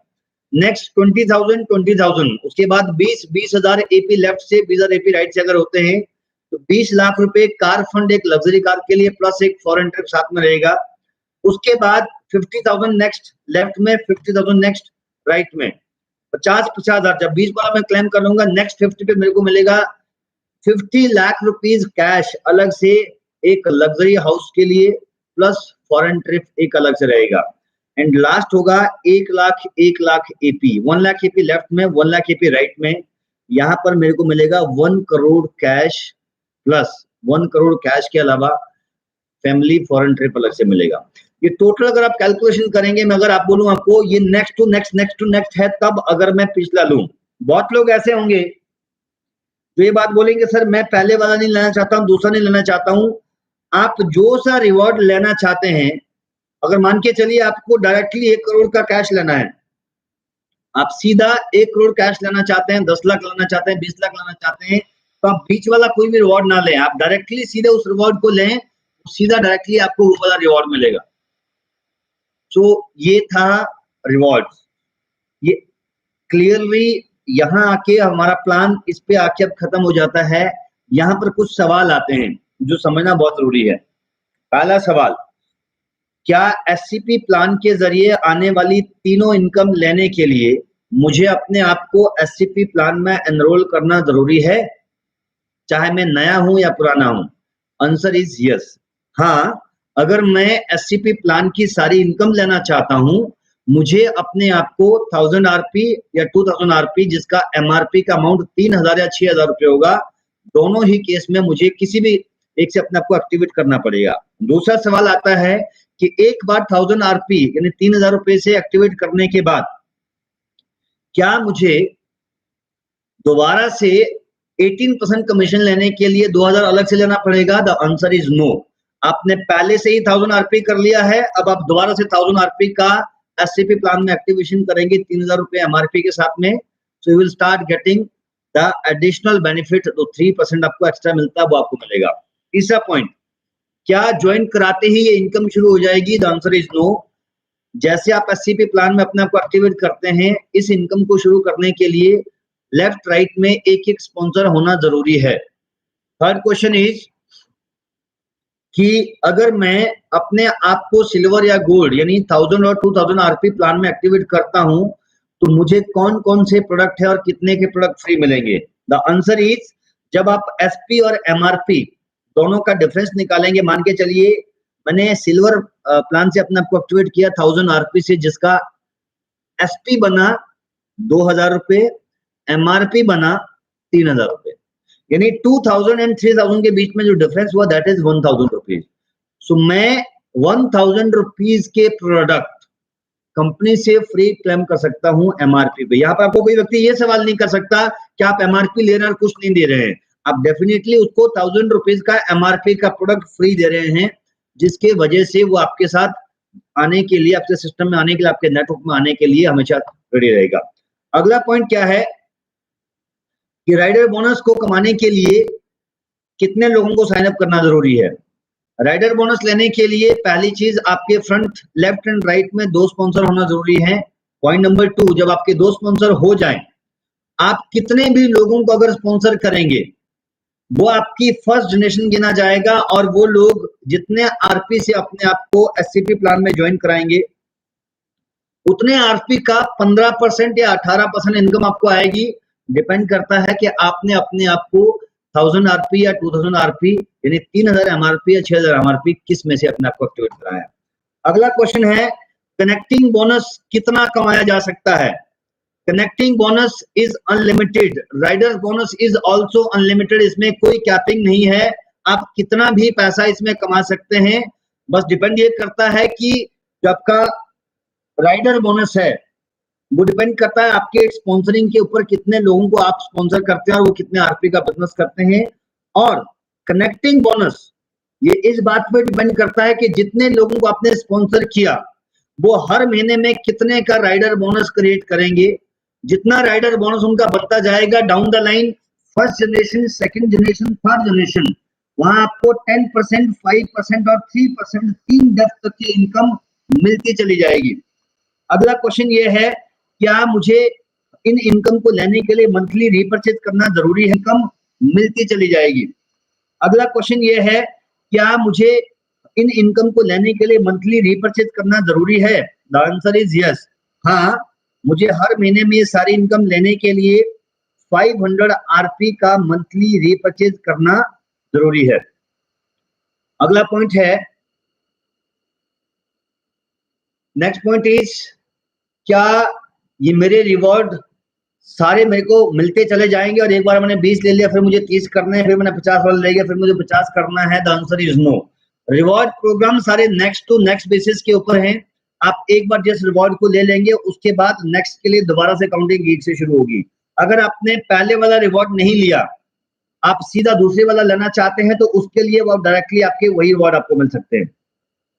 नेक्स्ट 20,000, उसके बाद 20,000 एपी लेफ्ट से, 20,000 एपी राइट से अगर होते हैं तो 20 लाख रुपए कार फंड एक लग्जरी कार के लिए प्लस एक फॉरेन ट्रिप साथ में रहेगा। उसके बाद 50,000 नेक्स्ट लेफ्ट में, 50,000 नेक्स्ट राइट में, 50,000 जब 20 बार मैं क्लेम कर लूंगा, नेक्स्ट 50 पे मेरे को मिलेगा 50 लाख रुपीज कैश अलग से एक लग्जरी हाउस के लिए प्लस फॉरेन ट्रिप एक अलग से रहेगा। एंड लास्ट होगा 1 lakh AP, 1 lakh AP left में, 1 लाख एपी राइट में। यहाँ पर मेरे को मिलेगा 1 crore cash plus 1 crore cash के अलावा फैमिली फॉरेन ट्रिप अलग से मिलेगा। ये टोटल अगर आप कैलकुलेशन करेंगे, मैं अगर आप बोलूं आपको ये नेक्स्ट टू नेक्स्ट है, तब अगर मैं पिछला लूं, बहुत लोग ऐसे होंगे जो ये बात बोलेंगे सर मैं पहले वाला नहीं लेना चाहता हूं, दूसरा नहीं लेना चाहता हूं। आप जो सा रिवॉर्ड लेना चाहते हैं, अगर मान के चलिए आपको डायरेक्टली 1 करोड़ का कैश लेना है, आप सीधा 1 करोड़ कैश लेना चाहते हैं, 10 लाख लेना चाहते हैं, 20 लाख लेना चाहते हैं, तो आप बीच वाला कोई भी रिवॉर्ड ना लें, आप डायरेक्टली सीधे उस रिवॉर्ड को लें, सीधा डायरेक्टली आपको वो वाला रिवॉर्ड मिलेगा। सो ये था रिवॉर्ड। ये क्लियरली यहाँ आके हमारा प्लान इस पे आके अब खत्म हो जाता है। यहाँ पर कुछ सवाल आते हैं जो समझना बहुत जरूरी है। पहला सवाल, क्या एससीपी प्लान के जरिए आने वाली तीनों इनकम लेने के लिए मुझे अपने आप को एससीपी प्लान में एनरोल करना जरूरी है, चाहे मैं नया हूं या पुराना हूं? Answer is yes. हाँ, अगर मैं एससीपी प्लान की सारी इनकम लेना चाहता हूं, मुझे अपने आप को 1000 आरपी या 2000 आरपी, जिसका एमआरपी का अमाउंट 3,000 या 6,000 रुपये होगा, दोनों ही केस में मुझे किसी भी एक से अपने आप को एक्टिवेट करना पड़ेगा। दूसरा सवाल आता है कि एक बार 1000 आरपी यानी 3,000 रुपये से एक्टिवेट करने के बाद क्या मुझे दोबारा से 18% कमीशन लेने के लिए 2,000 अलग से लेना पड़ेगा? The answer is no. आपने पहले से ही 1000 आरपी कर लिया है, अब आप दोबारा से 1000 आरपी का एससीपी प्लान में एक्टिवेशन करेंगे 3,000 रुपए एमआरपी के साथ में, so you will start getting the additional benefit. तो 3% आपको एक्स्ट्रा मिलता है, वो आपको मिलेगा। तीसरा पॉइंट, क्या ज्वाइन कराते ही ये इनकम शुरू हो जाएगी? The answer is no. जैसे आप एससीपी प्लान में अपने आप को एक्टिवेट करते हैं, इस इनकम को शुरू करने के लिए लेफ्ट राइट में एक एक स्पॉन्सर होना जरूरी है। थर्ड क्वेश्चन इज कि अगर मैं अपने आप को सिल्वर या गोल्ड यानी 1000 और 2000 आरपी प्लान में एक्टिवेट करता हूं, तो मुझे कौन कौन से प्रोडक्ट है और कितने के प्रोडक्ट फ्री मिलेंगे? द आंसर इज, जब आप एसपी और एमआरपी दोनों का डिफरेंस निकालेंगे, मान के चलिए मैंने सिल्वर प्लान से अपने आप को एक्टिवेट किया 1000 आरपी से, जिसका एसपी बना 2000 रुपए, एमआरपी बना 3,000 रुपए, यानी 2000 एंड 3000 के बीच में जो डिफरेंस हुआ दैट इज 1000 रुपीज। सो मैं 1000 रुपीज के प्रोडक्ट कंपनी से फ्री क्लेम कर सकता हूं एमआरपी पे। यहाँ पर आपको कोई व्यक्ति ये सवाल नहीं कर सकता कि आप एमआरपी ले रहे हैं और कुछ नहीं दे रहे हैं। आप डेफिनेटली उसको 1000 रुपीज का एमआरपी का प्रोडक्ट फ्री दे रहे हैं, जिसके वजह से वो आपके साथ आने के लिए, आपके सिस्टम में आने के लिए, आपके नेटवर्क में आने के लिए हमेशा रेडी रहेगा। अगला पॉइंट क्या है कि राइडर बोनस को कमाने के लिए कितने लोगों को साइन अप करना जरूरी है। राइडर बोनस लेने के लिए पहली चीज, आपके फ्रंट लेफ्ट एंड राइट में 2 स्पॉन्सर होना जरूरी है। पॉइंट नंबर 2, जब आपके 2 स्पॉन्सर हो जाएं, आप कितने भी लोगों को अगर स्पॉन्सर करेंगे वो आपकी फर्स्ट जनरेशन गिना जाएगा, और वो लोग जितने आरपी से अपने आप को एससीपी प्लान में ज्वाइन कराएंगे उतने आरपी का 15% या 18% इनकम आपको आएगी। डिपेंड करता है कि आपने अपने आप को 1000 आरपी या 2000 आरपी यानी 3000 एमआरपी या 6000 एमआरपी किस में से अपने आप को एक्टिवेट कराया। अगला क्वेश्चन है, कनेक्टिंग बोनस कितना कमाया जा सकता है। Connecting bonus is unlimited, Riders bonus is also unlimited. इसमें कोई कैपिंग नहीं है, आप कितना भी पैसा इसमें कमा सकते हैं। बस डिपेंड ये करता है कि जो आपका राइडर बोनस है वो डिपेंड करता है आपके स्पॉन्सरिंग के ऊपर, कितने लोगों को आप स्पॉन्सर करते हैं और वो कितने आरपी का बिजनेस करते हैं। और कनेक्टिंग बोनस ये इस बात पे डिपेंड करता है कि जितने लोगों को आपने स्पॉन्सर किया वो हर महीने में कितने का राइडर बोनस क्रिएट करेंगे। जितना राइडर बोनस उनका बढ़ता जाएगा down the line, first generation, second generation, third generation, वहां आपको 10%, 5% और 3% 3 डेप्थ तक की इनकम मिलती चली जाएगी। अगला क्वेश्चन ये है, क्या मुझे इन इनकम को लेने के लिए मंथली रीपर्चेज करना जरूरी है। इनकम मिलती चली जाएगी। अगला क्वेश्चन ये है, क्या मुझे इन इनकम को लेने के लिए मंथली रीपर्चेज करना जरूरी है। The answer is yes. हाँ, मुझे हर महीने में ये सारी इनकम लेने के लिए 500 आरपी का मंथली रीपर्चेज करना जरूरी है। अगला पॉइंट है, नेक्स्ट पॉइंट इज, क्या ये मेरे रिवॉर्ड सारे मेरे को मिलते चले जाएंगे और एक बार मैंने 20 ले लिया फिर मुझे 30 करने हैं, फिर मैंने 50 वाला ले लिया फिर मुझे 50 करना है। The answer is no. Reward program सारे नेक्स्ट टू नेक्स्ट बेसिस के ऊपर हैं। आप एक बार जिस रिवॉर्ड को ले लेंगे उसके बाद नेक्स्ट के लिए दोबारा से काउंटिंग 1 से शुरू होगी। अगर आपने पहले वाला रिवॉर्ड नहीं लिया, आप सीधा दूसरे वाला लेना चाहते हैं, तो उसके लिए वो डायरेक्टली आपके वही रिवॉर्ड आपको मिल सकते हैं।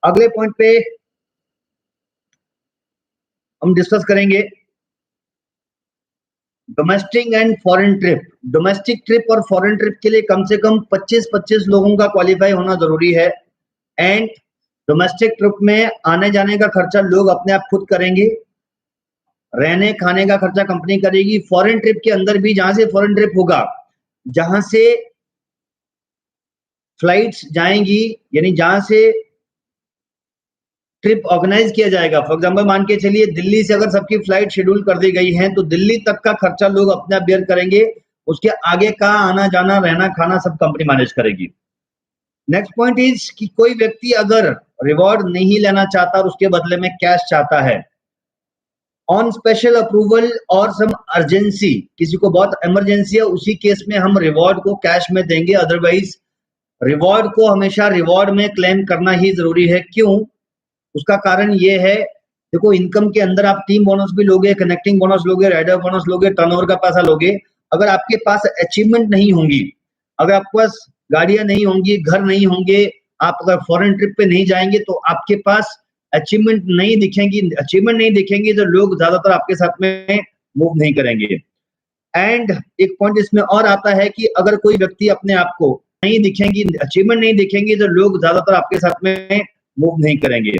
अगले पॉइंट पे हम डिस्कस करेंगे domestic and foreign trip. Domestic trip और फॉरेन ट्रिप के लिए कम से कम 25-25 लोगों का क्वालिफाई होना जरूरी है। एंड डोमेस्टिक ट्रिप में आने जाने का खर्चा लोग अपने आप खुद करेंगे, रहने खाने का खर्चा कंपनी करेगी। फॉरेन ट्रिप के अंदर भी जहां से फॉरेन ट्रिप होगा, जहां से फ्लाइट्स जाएंगी, यानी जहां से ट्रिप ऑर्गेनाइज किया जाएगा। फॉर एग्जांपल मान के चलिए दिल्ली से अगर सबकी फ्लाइट शेड्यूल कर दी गई है तो दिल्ली तक का खर्चा लोग अपने आप बेयर करेंगे, उसके आगे का आना जाना रहना खाना सब कंपनी मैनेज करेगी। नेक्स्ट पॉइंट इज कि कोई व्यक्ति अगर रिवॉर्ड नहीं लेना चाहता और उसके बदले में कैश चाहता है, ऑन स्पेशल अप्रूवल और सम अर्जेंसी, किसी को बहुत इमरजेंसी है, उसी केस में हम रिवॉर्ड को कैश में देंगे। अदरवाइज रिवॉर्ड को हमेशा रिवॉर्ड में क्लेम करना ही जरूरी है। क्यों? उसका कारण ये है, देखो इनकम के अंदर आप टीम बोनस भी लोगे, कनेक्टिंग बोनस लोगे, राइडर बोनस लोगे, टर्नओवर का पैसा लोगे। अगर आपके पास अचीवमेंट नहीं होंगी, अगर आपके पास गाड़ियां नहीं होंगी, घर नहीं होंगे, आप अगर फॉरेन ट्रिप पे नहीं जाएंगे तो आपके पास अचीवमेंट नहीं दिखेंगी। अचीवमेंट नहीं दिखेंगी तो लोग ज्यादातर आपके साथ में मूव नहीं करेंगे। एंड एक पॉइंट इसमें और आता है कि अगर कोई व्यक्ति अपने आप को नहीं दिखेंगी, अचीवमेंट नहीं दिखेंगी तो लोग ज्यादातर आपके साथ में मूव नहीं करेंगे।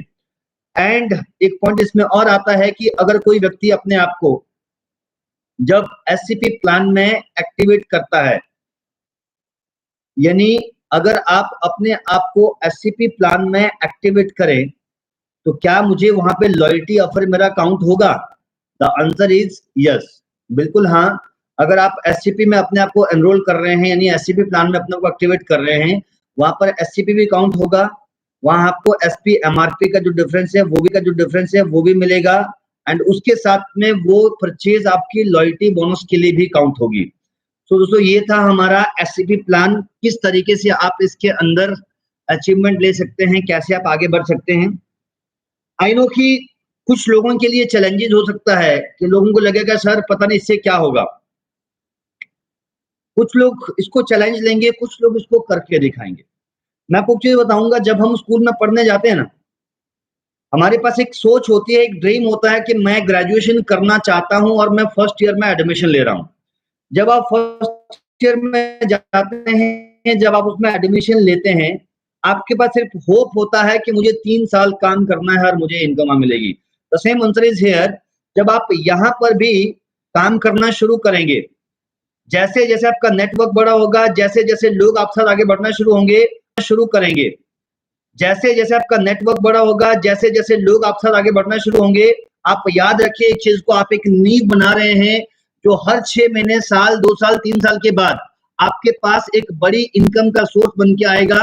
एंड एक पॉइंट इसमें और आता है कि अगर कोई व्यक्ति अपने आप को जब एससीपी प्लान में एक्टिवेट करता है, यानी अगर आप अपने आप को एससीपी प्लान में एक्टिवेट करें तो क्या मुझे वहां पे लॉयल्टी ऑफर मेरा काउंट होगा? द आंसर इज यस, बिल्कुल हाँ। अगर आप एससीपी में अपने आप को एनरोल कर रहे हैं, यानी एससीपी प्लान में अपने को एक्टिवेट कर रहे हैं, वहां पर एससीपी भी काउंट होगा, वहां आपको एसपी एमआरपी का जो डिफरेंस है वो भी मिलेगा। एंड उसके साथ में वो परचेज आपकी लॉयल्टी बोनस के लिए भी काउंट होगी। तो दोस्तों ये था हमारा एससीपी प्लान, किस तरीके से आप इसके अंदर अचीवमेंट ले सकते हैं, कैसे आप आगे बढ़ सकते हैं। आई नो कि कुछ लोगों के लिए चैलेंजेस हो सकता है कि लोगों को लगेगा सर पता नहीं इससे क्या होगा। कुछ लोग इसको चैलेंज लेंगे, कुछ लोग इसको करके दिखाएँगे। मैं आपको एक चीज़ बताऊँगा, जब हम स्कूल में पढ़ने जाते हैं ना, हमारे पास एक सोच होती है, एक ड्रीम होता है कि मैं ग्रेजुएशन करना चाहता हूँ और मैं फर्स्ट ईयर में एडमिशन ले रहा हूँ। जब आप फर्स्ट ईयर में जाते हैं, जब आप उसमें एडमिशन लेते हैं, आपके पास सिर्फ होप होता है कि मुझे 3 साल काम करना है और मुझे इनकम मिलेगी। The same answer is here. जब आप यहाँ पर भी काम करना शुरू करेंगे, जैसे-जैसे आपका नेटवर्क बड़ा होगा, जैसे-जैसे लोग आपके साथ आगे बढ़ना शुरू करेंगे, जैसे-जैसे आपका नेटवर्क बड़ा होगा, जैसे-जैसे लोग आपके साथ आगे बढ़ना शुरू होंगे, आप याद रखिए इस चीज़ को, आप एक नींव बना रहे हैं, जो हर 6 महीने, साल, 2 साल, 3 साल के बाद आपके पास एक बड़ी इनकम का सोर्स बन के आएगा।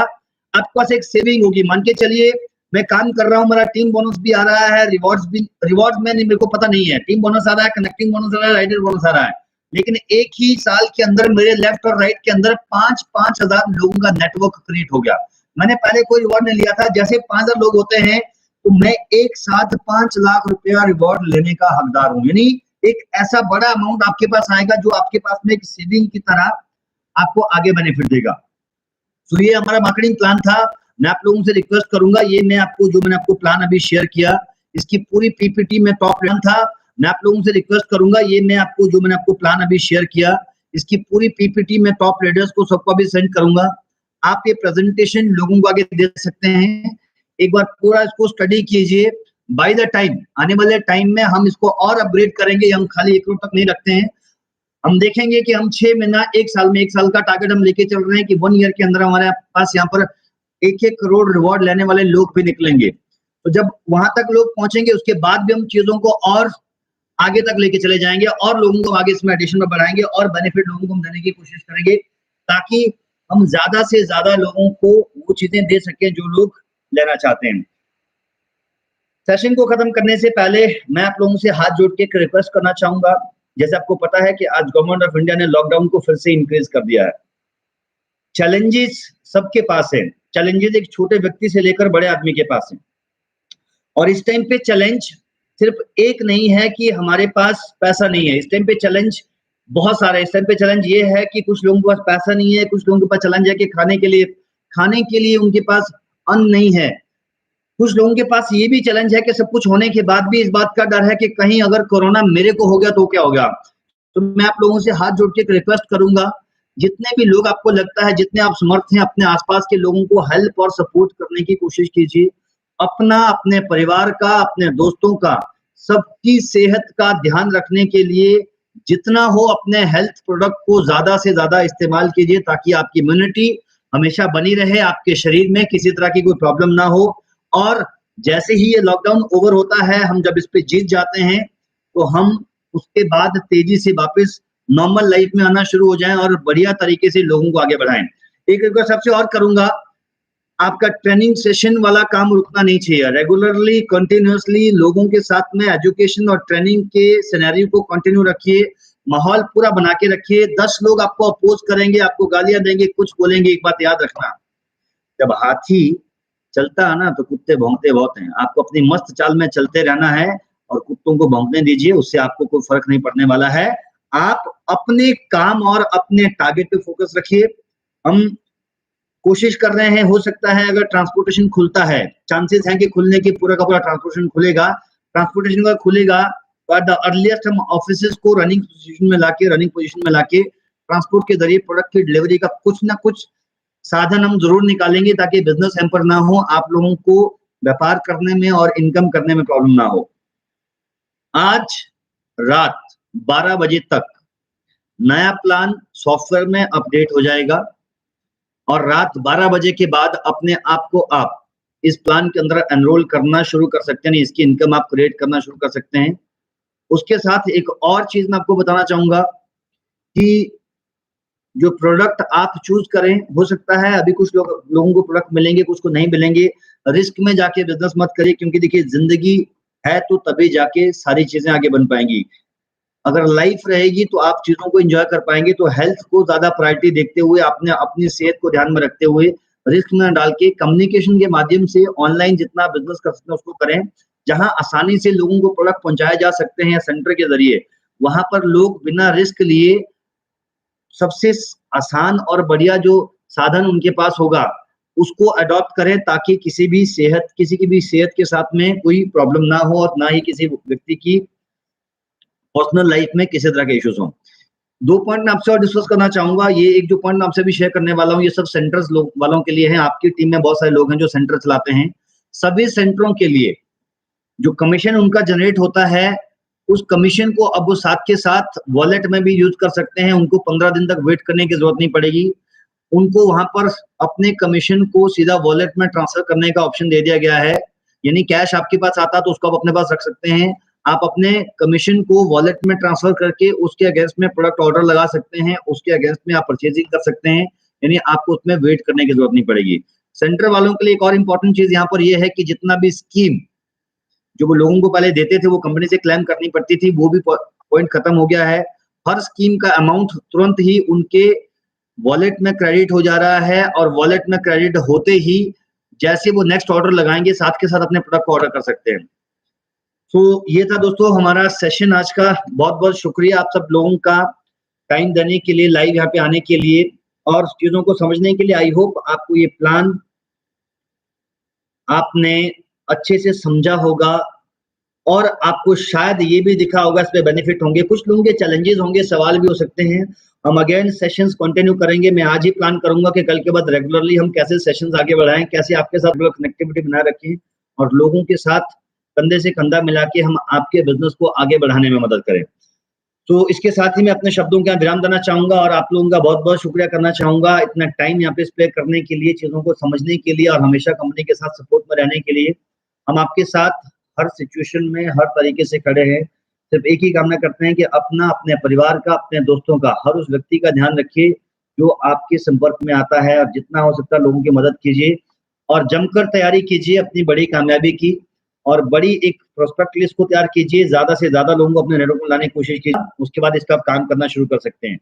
आपके पास एक सेविंग होगी। मान के चलिए मैं काम कर रहा हूँ, मेरा टीम बोनस भी आ रहा है, रिवॉर्ड्स में नहीं, मेरे को पता नहीं है, टीम बोनस आ रहा है, कनेक्टिंग बोनस आ रहा है, राइडर बोनस आ रहा है। लेकिन एक ही साल के अंदर मेरे लेफ्ट और राइट के अंदर 5-5 हज़ार लोगों का नेटवर्क क्रिएट हो गया। मैंने पहले कोई रिवॉर्ड नहीं लिया था, जैसे 5,000 लोग होते हैं, तो मैं एक साथ 5 लाख रुपया रिवॉर्ड लेने का हकदार हूँ। यानी एक ऐसा बड़ा अमाउंट आपके पास आएगा जो आपके पास में एक सेविंग की तरह आपको आगे बेनिफिट देगा। तो ये हमारा मार्केटिंग प्लान था। मैं आप लोगों से रिक्वेस्ट करूंगा, ये मैंने आपको प्लान अभी शेयर किया, इसकी पूरी पीपीटी में टॉप प्लान था। मैं आप लोगों से रिक्वेस्ट करूंगा, ये मैंने आपको प्लान अभी शेयर किया, इसकी पूरी पीपीटी में टॉप लीडर्स को सबको अभी सेंड करूंगा। आप ये प्रेजेंटेशन लोगों को आगे दे सकते हैं। एक बार पूरा इसको स्टडी कीजिए। बाय द टाइम, आने वाले टाइम में हम इसको और अपग्रेड करेंगे। हम खाली 1 करोड़ तक नहीं रखते हैं। हम देखेंगे कि हम 6 महीना, 1 साल में, 1 साल का टारगेट हम लेके चल रहे हैं कि 1 ईयर के अंदर हमारे पास यहाँ पर 1-1 करोड़ रिवॉर्ड लेने वाले लोग भी निकलेंगे। तो जब वहां तक लोग पहुंचेंगे, उसके बाद भी हम चीजों को और आगे तक लेके चले जाएंगे और लोगों को आगे इसमें एडिशन में बढ़ाएंगे और बेनिफिट लोगों को हम देने की कोशिश करेंगे, ताकि हम ज्यादा से ज्यादा लोगों को वो चीजें दे सकें जो लोग लेना चाहते हैं। सेशन को खत्म करने से पहले मैं आप लोगों से हाथ जोड़ के एक रिक्वेस्ट करना चाहूंगा। जैसे आपको पता है कि आज गवर्नमेंट ऑफ इंडिया ने लॉकडाउन को फिर से इंक्रीज कर दिया है। चैलेंजेस सबके पास है। चैलेंजेस एक छोटे व्यक्ति से लेकर बड़े आदमी के पास है। और इस टाइम पे चैलेंज सिर्फ एक नहीं है कि हमारे पास पैसा नहीं है। इस टाइम पे चैलेंज बहुत सारे। इस टाइम पे चैलेंज ये है कि कुछ लोगों के पास पैसा नहीं है, कुछ लोगों के पास चैलेंज है कि खाने के लिए उनके पास अन्न नहीं है। कुछ लोगों के पास ये भी चैलेंज है कि सब कुछ होने के बाद भी इस बात का डर है कि कहीं अगर कोरोना मेरे को हो गया तो क्या हो गया। तो मैं आप लोगों से हाथ जोड़ के एक रिक्वेस्ट करूंगा, जितने भी लोग आपको लगता है, जितने आप समर्थ हैं, अपने आसपास के लोगों को हेल्प और सपोर्ट करने की कोशिश कीजिए। अपना, अपने परिवार का, अपने दोस्तों का, सबकी सेहत का ध्यान रखने के लिए जितना हो अपने हेल्थ प्रोडक्ट को ज्यादा से ज्यादा इस्तेमाल कीजिए, ताकि आपकी इम्यूनिटी हमेशा बनी रहे, आपके शरीर में किसी तरह की कोई प्रॉब्लम ना हो। और जैसे ही ये लॉकडाउन ओवर होता है, हम जब इस पे जीत जाते हैं, तो हम उसके बाद तेजी से वापस नॉर्मल लाइफ में आना शुरू हो जाएं और बढ़िया तरीके से लोगों को आगे बढ़ाएं। एक रिक्वेस्ट सबसे और करूंगा, आपका ट्रेनिंग सेशन वाला काम रुकना नहीं चाहिए। रेगुलरली, कंटिन्यूअसली लोगों के साथ में एजुकेशन और ट्रेनिंग के सिनेरियो को कंटिन्यू रखिए, माहौल पूरा बना के रखिए। 10 लोग आपको अपोज करेंगे, आपको गालियां देंगे, कुछ बोलेंगे, एक बात याद रखना, जब हाथी चलता है ना तो कुत्ते भौंकते बहुत हैं। आपको अपनी मस्त चाल में चलते रहना है और कुत्तों को भौंकने दीजिए, उससे आपको कोई फर्क नहीं पड़ने वाला है। आप अपने काम और अपने टारगेट पे फोकस रखिए। हम कोशिश कर रहे हैं, हो सकता है अगर ट्रांसपोर्टेशन खुलता है, चांसेस हैं कि खुलने की, पूरा का पूरा ट्रांसपोर्टेशन खुलेगा। ट्रांसपोर्टेशन अगर खुलेगा तो एट द अर्लीस्ट हम ऑफिसेज को रनिंग पोजीशन में लाके ट्रांसपोर्ट के जरिए प्रोडक्ट की डिलीवरी का कुछ ना कुछ साधन हम जरूर निकालेंगे, ताकि बिजनेस हैम्पर ना हो, आप लोगों को व्यापार करने में और इनकम करने में प्रॉब्लम ना हो। आज रात 12 बजे तक नया प्लान सॉफ्टवेयर में अपडेट हो जाएगा और रात 12 बजे के बाद अपने आप को आप इस प्लान के अंदर एनरोल करना शुरू कर सकते हैं, इसकी इनकम आप क्रिएट करना शुरू कर सकते हैं। उसके साथ एक और चीज मैं आपको बताना चाहूंगा कि जो प्रोडक्ट आप चूज करें, हो सकता है अभी कुछ लोगों को प्रोडक्ट मिलेंगे, कुछ को नहीं मिलेंगे। रिस्क में जाके बिजनेस मत करिए, क्योंकि देखिए जिंदगी है तो तभी जाके सारी चीजें आगे बन पाएंगी। अगर लाइफ रहेगी तो आप चीजों को एंजॉय कर पाएंगे। तो हेल्थ को ज्यादा प्रायोरिटी देखते हुए, आपने अपनी सेहत को ध्यान में रखते हुए, रिस्क में डाल के कम्युनिकेशन के माध्यम से ऑनलाइन जितना बिजनेस कर सकते हैं उसको करें, जहां आसानी से लोगों को प्रोडक्ट पहुंचाए जा सकते हैं सेंटर के जरिए, वहां पर लोग बिना रिस्क लिए सबसे आसान और बढ़िया जो साधन उनके पास होगा उसको अडॉप्ट करें, ताकि किसी की भी सेहत के साथ में कोई प्रॉब्लम ना हो और ना ही किसी व्यक्ति की पर्सनल लाइफ में किसी तरह के इश्यूज हों। 2 पॉइंट मैं आपसे और डिस्कस करना चाहूंगा। ये एक जो पॉइंट मैं आपसे भी शेयर करने वाला हूँ, ये सब सेंटर्स वालों के लिए है। आपकी टीम में बहुत सारे लोग हैं जो सेंटर चलाते हैं। सभी सेंटरों के लिए जो कमीशन उनका जनरेट होता है, उस कमीशन को अब वो साथ के साथ वॉलेट में भी यूज कर सकते हैं। उनको 15 दिन तक वेट करने की जरूरत नहीं पड़ेगी। उनको वहां पर अपने कमीशन को सीधा वॉलेट में ट्रांसफर करने का ऑप्शन दे दिया गया है। यानी कैश आपके पास आता तो उसको आप अपने पास रख सकते हैं। आप अपने कमीशन को वॉलेट में ट्रांसफर करके उसके अगेंस्ट में प्रोडक्ट ऑर्डर लगा सकते हैं, उसके अगेंस्ट में आप परचेजिंग कर सकते हैं। यानी आपको उसमें वेट करने की जरूरत नहीं पड़ेगी। सेंटर वालों के लिए एक और इंपॉर्टेंट चीज यहाँ पर यह है कि जितना भी स्कीम जो वो लोगों को पहले देते थे, वो कंपनी से क्लेम करनी पड़ती थी, वो भी पॉइंट खत्म हो गया है। हर स्कीम का अमाउंट तुरंत ही उनके वॉलेट में क्रेडिट हो जा रहा है और वॉलेट में क्रेडिट होते ही जैसे वो नेक्स्ट ऑर्डर लगाएंगे, साथ के साथ अपने प्रोडक्ट को ऑर्डर कर सकते हैं। तो ये था दोस्तों हमारा सेशन आज का। बहुत बहुत शुक्रिया आप सब लोगों का टाइम देने के लिए, लाइव यहाँ पे आने के लिए और चीजों को समझने के लिए। आई होप आपको ये प्लान आपने अच्छे से समझा होगा और आपको शायद ये भी दिखा होगा, इस पे बेनिफिट होंगे। कुछ लोगों के चैलेंजेस होंगे, सवाल भी हो सकते हैं। हम अगेन सेशंस कंटिन्यू करेंगे। मैं आज ही प्लान करूंगा कि कल के बाद रेगुलरली हम कैसे सेशंस आगे बढ़ाएं, कैसे आपके साथ कनेक्टिविटी बनाए रखें और लोगों के साथ कंधे से कंधा मिला के हम आपके बिजनेस को आगे बढ़ाने में मदद करें। तो इसके साथ ही मैं अपने शब्दों का विराम देना चाहूंगा और आप लोगों का बहुत बहुत शुक्रिया करना चाहूंगा इतना टाइम यहाँ पे स्पेयर करने के लिए, चीजों को समझने के लिए और हमेशा कंपनी के साथ सपोर्ट में रहने के लिए। हम आपके साथ हर सिचुएशन में हर तरीके से खड़े हैं। सिर्फ एक ही कामना करते हैं कि अपना, अपने परिवार का, अपने दोस्तों का, हर उस व्यक्ति का ध्यान रखिए जो आपके संपर्क में आता है और जितना हो सकता है लोगों की मदद कीजिए और जमकर तैयारी कीजिए अपनी बड़ी कामयाबी की और बड़ी एक प्रोस्पेक्ट लिस्ट को तैयार कीजिए। ज्यादा से ज्यादा लोगों को अपने नेटवर्क में लाने की कोशिश कीजिए। उसके बाद इस पर आप काम करना शुरू कर सकते हैं।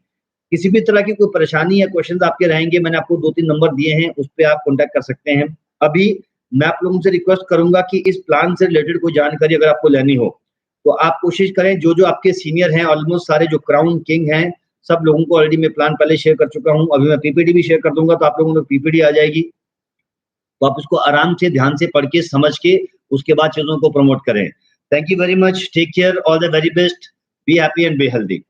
किसी भी तरह की कोई परेशानी या क्वेश्चंस आपके रहेंगे, मैंने आपको 2-3 नंबर दिए हैं, उस पर आप कॉन्टेक्ट कर सकते हैं। अभी मैं आप लोगों से रिक्वेस्ट करूंगा कि इस प्लान से रिलेटेड कोई जानकारी अगर आपको लेनी हो तो आप कोशिश करें, जो आपके सीनियर हैं, ऑलमोस्ट सारे जो क्राउन किंग हैं, सब लोगों को ऑलरेडी मैं प्लान पहले शेयर कर चुका हूं। अभी मैं पीपीटी भी शेयर कर दूंगा तो आप लोगों को पीपीटी आ जाएगी, तो आप उसको आराम से ध्यान से पढ़ के समझ के उसके बाद चीजों को प्रमोट करें। Thank you very much, take care, all the very best, be happy and be healthy.